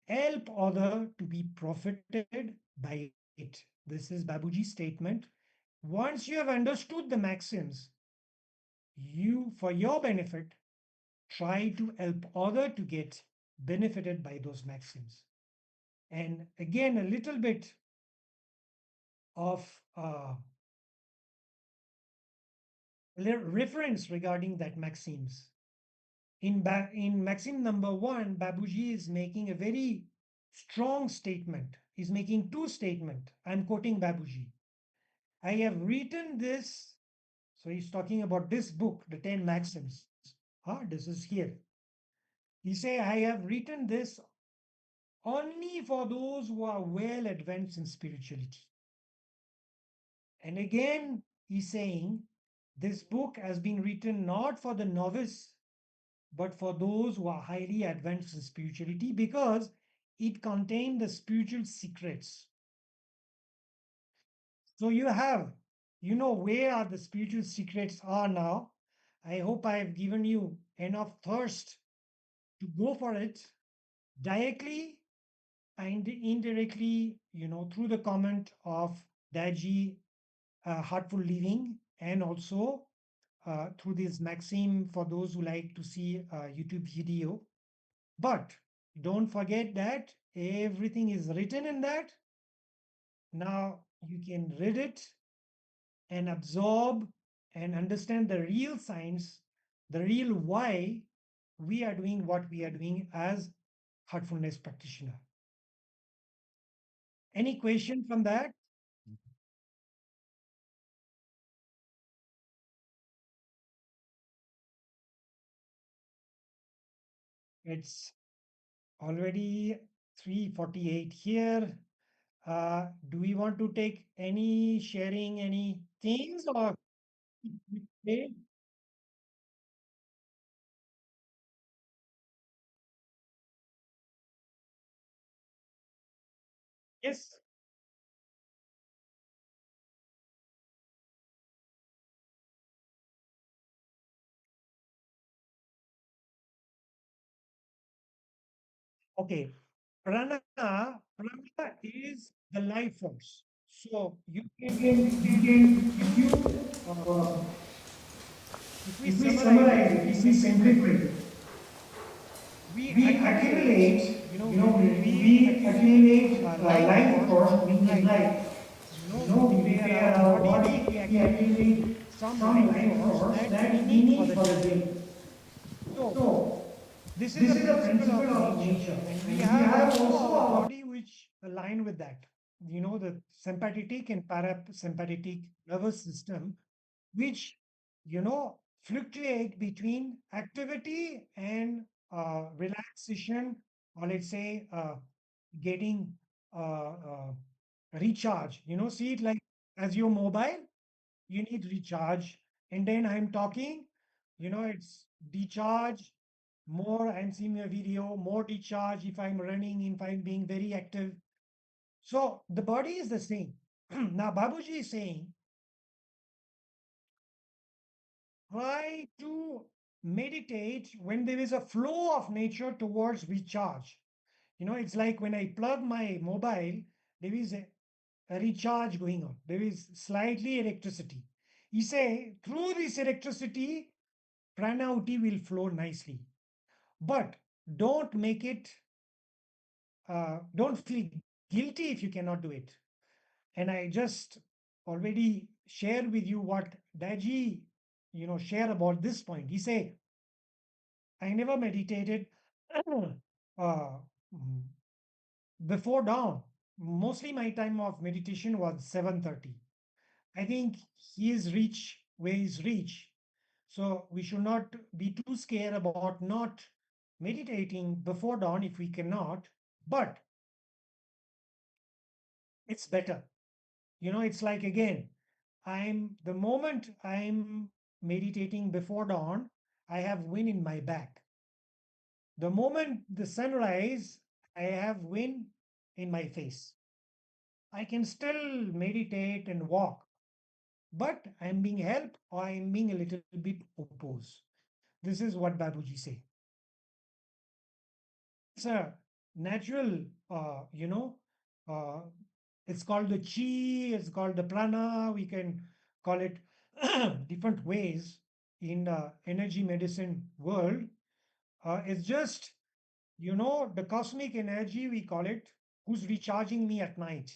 [SPEAKER 2] help other to be profited by it. This is Babuji's statement. Once you have understood the maxims, you, for your benefit, try to help other to get benefited by those maxims. And again, a little bit of reference regarding that maxims. In maxim number 1, Babuji is making a very strong statement. He's making 2 statements. I'm quoting Babuji. I have written this. So he's talking about this book, the 10 Maxims. This is here. He say, I have written this only for those who are well advanced in spirituality. And again, he's saying, this book has been written not for the novice, but for those who are highly advanced in spirituality because it contains the spiritual secrets. So you have, you know, where are the spiritual secrets are now. I hope I have given you enough thirst to go for it directly and indirectly, you know, through the comment of Daji, Heartful Living, and also through this maxim for those who like to see a YouTube video. But don't forget that everything is written in that. Now you can read it and absorb and understand the real science, the real why we are doing what we are doing as heartfulness practitioner. Any question from that? It's already 3:48 here. Do we want to take any sharing any things or okay? Yes. Okay. Prana is the life force. So
[SPEAKER 5] Uh,
[SPEAKER 2] if we
[SPEAKER 5] if we
[SPEAKER 2] summarize it,
[SPEAKER 5] summarize
[SPEAKER 2] if
[SPEAKER 5] it,
[SPEAKER 2] we
[SPEAKER 5] if we
[SPEAKER 2] simplify it,
[SPEAKER 5] simplify it,
[SPEAKER 2] we
[SPEAKER 5] we
[SPEAKER 2] accumulate,
[SPEAKER 5] accumulate,
[SPEAKER 2] you know,
[SPEAKER 5] you know,
[SPEAKER 2] we
[SPEAKER 5] we
[SPEAKER 2] accumulate
[SPEAKER 5] accumulate
[SPEAKER 2] life
[SPEAKER 5] life
[SPEAKER 2] force, which
[SPEAKER 5] force,
[SPEAKER 2] means
[SPEAKER 5] which is
[SPEAKER 2] like,
[SPEAKER 5] like,
[SPEAKER 2] you know,
[SPEAKER 5] you know,
[SPEAKER 2] we
[SPEAKER 5] we
[SPEAKER 2] prepare
[SPEAKER 5] prepare
[SPEAKER 2] our
[SPEAKER 5] our
[SPEAKER 2] body, we
[SPEAKER 5] body, we
[SPEAKER 2] accumulate
[SPEAKER 5] accumulate
[SPEAKER 2] some
[SPEAKER 5] some
[SPEAKER 2] life
[SPEAKER 5] life
[SPEAKER 2] force
[SPEAKER 5] force
[SPEAKER 2] that we
[SPEAKER 5] that we
[SPEAKER 2] need for
[SPEAKER 5] need
[SPEAKER 2] the
[SPEAKER 5] for
[SPEAKER 2] day.
[SPEAKER 5] the day.
[SPEAKER 2] So
[SPEAKER 5] So,
[SPEAKER 2] this is
[SPEAKER 5] this
[SPEAKER 2] a
[SPEAKER 5] is the
[SPEAKER 2] principle of
[SPEAKER 5] principle of
[SPEAKER 2] nature,
[SPEAKER 5] nature,
[SPEAKER 2] and we
[SPEAKER 5] and we
[SPEAKER 2] have
[SPEAKER 5] have
[SPEAKER 2] also
[SPEAKER 5] also
[SPEAKER 2] our
[SPEAKER 5] our
[SPEAKER 2] body which align with that. You know, the sympathetic and parasympathetic nervous system, which you know fluctuate between activity and relaxation, or let's say getting recharge. You know, see it like as your mobile, you need recharge, and then I'm talking. You know, it's decharge more. I'm seeing a video, more decharge if I'm running, if I'm being very active. So the body is the same. Now Babuji is saying try to meditate when there is a flow of nature towards recharge. You know, it's like when I plug my mobile, there is a recharge going on. There is slightly electricity. You say through this electricity, pranauti will flow nicely. But don't make it, don't feel guilty if you cannot do it. And I just already shared with you what Daji, you know, share about this point. He say, I never meditated uh, mm, before dawn. Mostly my time of meditation was 7:30. I think he is reach where he's reach. So we should not be too scared about not meditating before dawn if we cannot, but it's better. You know, it's like again, I'm the moment I'm meditating before dawn, I have wind in my back. The moment the sunrise, I have wind in my face. I can still meditate and walk, but I'm being helped or I'm being a little bit opposed. This is what Babuji say. It's a natural, uh, it's called the chi, it's called the prana. We can call it different ways in the energy medicine world. It's just, you know, the cosmic energy, we call it, who's recharging me at night.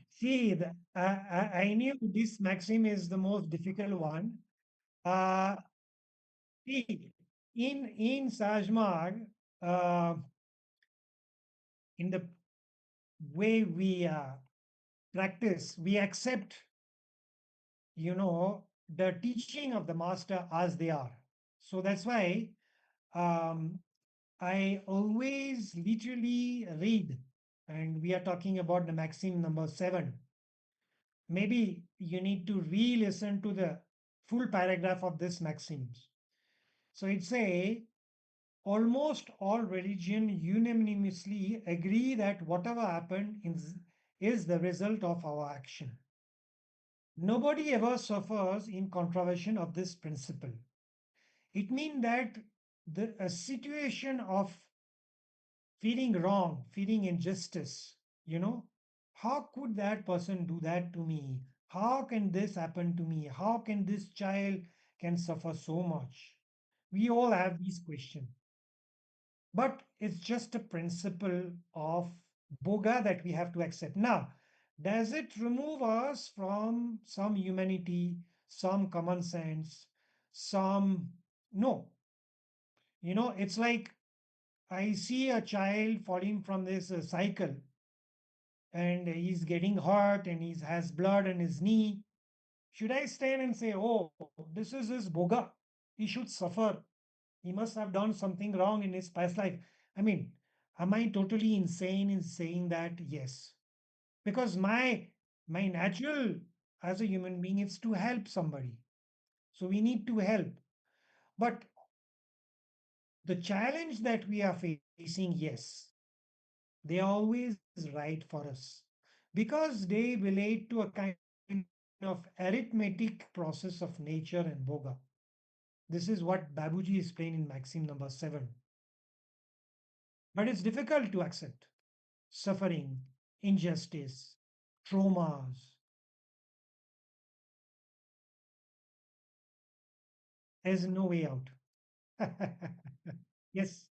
[SPEAKER 2] See, I knew this maxim is the most difficult one. Uh, See, in Sajmarg, uh, in the way we practice, we accept, the teaching of the master as they are. So that's why um, I always literally read, and we are talking about the maxim number 7. Maybe you need to re-listen to the full paragraph of this maxims. So it say, almost all religion unanimously agree that whatever happened is the result of our action. Nobody ever suffers in contravention of this principle. It means that a situation of feeling wrong, feeling injustice, you know, how could that person do that to me? How can this happen to me? How can this child can suffer so much? We all have these questions. But it's just a principle of boga that we have to accept. Now, does it remove us from some humanity, some common sense, some no? It's like I see a child falling from this cycle and he's getting hurt and he has blood on his knee. Should I stand and say, oh, this is his boga? He should suffer. He must have done something wrong in his past life. I mean, am I totally insane in saying that? Yes. Because my natural as a human being is to help somebody. So we need to help. But the challenge that we are facing, yes, they are always right for us because they relate to a kind of arithmetic process of nature and boga. This is what Babuji explained in Maxim number 7. But it's difficult to accept suffering, injustice, traumas. There's no way out. Yes.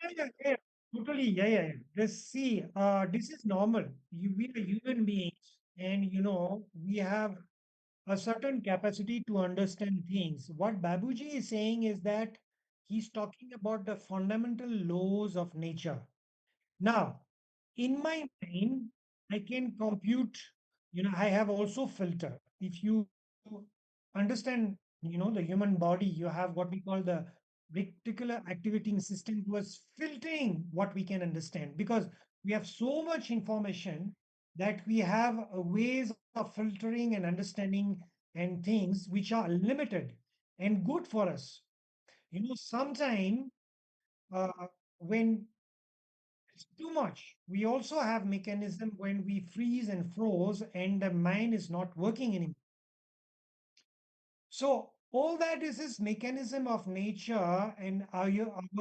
[SPEAKER 2] Yeah, yeah, yeah. Totally. Yeah, yeah, yeah. This is normal. We are human beings, and we have a certain capacity to understand things. What Babuji is saying is that he's talking about the fundamental laws of nature. Now, in my mind, I can compute, I have also filter. If you understand, the human body, you have what we call the reticular activating system was filtering what we can understand because we have so much information that we have ways of filtering and understanding and things which are limited and good for us. Sometime uh, when it's too much. We also have mechanism when we freeze and froze and the mind is not working anymore. So all that is mechanism of nature and our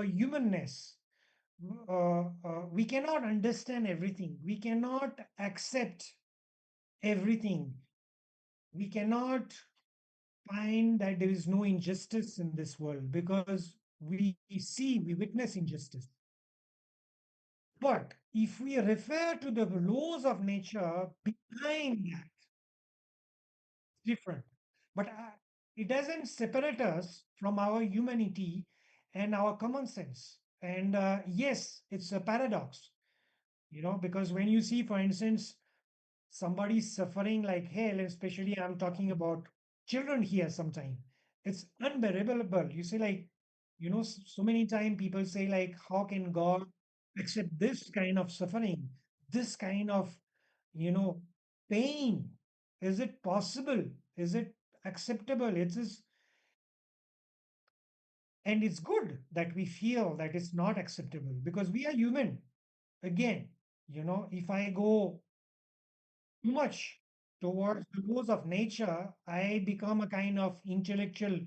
[SPEAKER 2] humanness. We cannot understand everything. We cannot accept everything. We cannot find that there is no injustice in this world because we witness injustice. But if we refer to the laws of nature behind that, it's different. But it doesn't separate us from our humanity and our common sense. And yes, it's a paradox, because when you see, for instance, somebody suffering like hell, especially I'm talking about children here sometime. It's unbearable. You say like, so many times people say like, how can God accept this kind of suffering, this kind of, you know, pain? Is it possible? Is it acceptable? It is, and it's good that we feel that it's not acceptable because we are human. Again, if I go too much towards the laws of nature, I become a kind of intellectual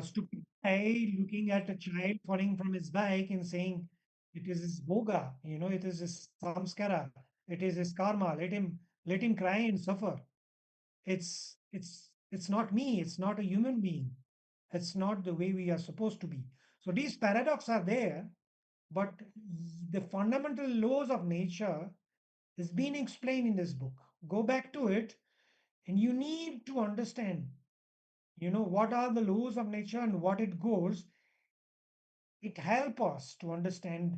[SPEAKER 2] stupid guy looking at a child falling from his bike and saying, it is his boga, it is his samskara, it is his karma. Let him cry and suffer. It's not me. It's not a human being. It's not the way we are supposed to be. So these paradoxes are there, but the fundamental laws of nature is being explained in this book. Go back to it, and you need to understand, what are the laws of nature and what it goes. It helps us to understand,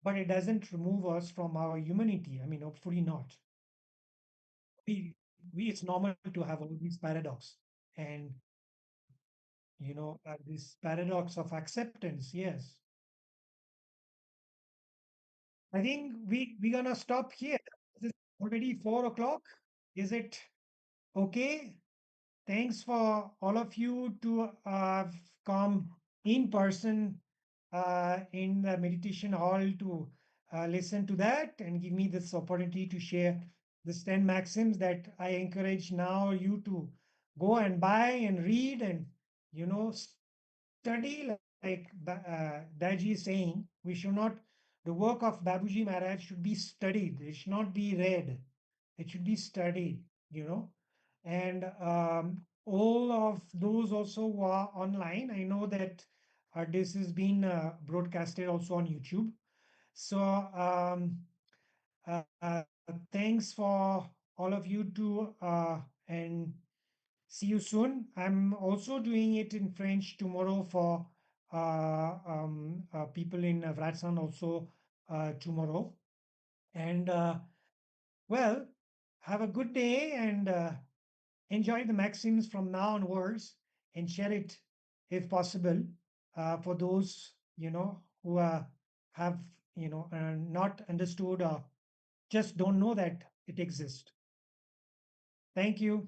[SPEAKER 2] but it doesn't remove us from our humanity. I mean, hopefully not. We, it's normal to have all these paradox, and this paradox of acceptance. Yes, I think we're gonna stop here. It's already 4 o'clock. Is it okay? Thanks for all of you to come in person in the meditation hall to listen to that and give me this opportunity to share the 10 maxims that I encourage now you to go and buy and read and study like Daji is saying. We should not, the work of Babuji Maharaj should be studied. It should not be read. It should be studied, and all of those also who are online. I know that this has been broadcasted also on YouTube. So uh, thanks for all of you to and see you soon. I'm also doing it in French tomorrow for people in Vrads also tomorrow. And well, have a good day and enjoy the maxims from now onwards and share it if possible for those who have not understood or just don't know that it exists. Thank you.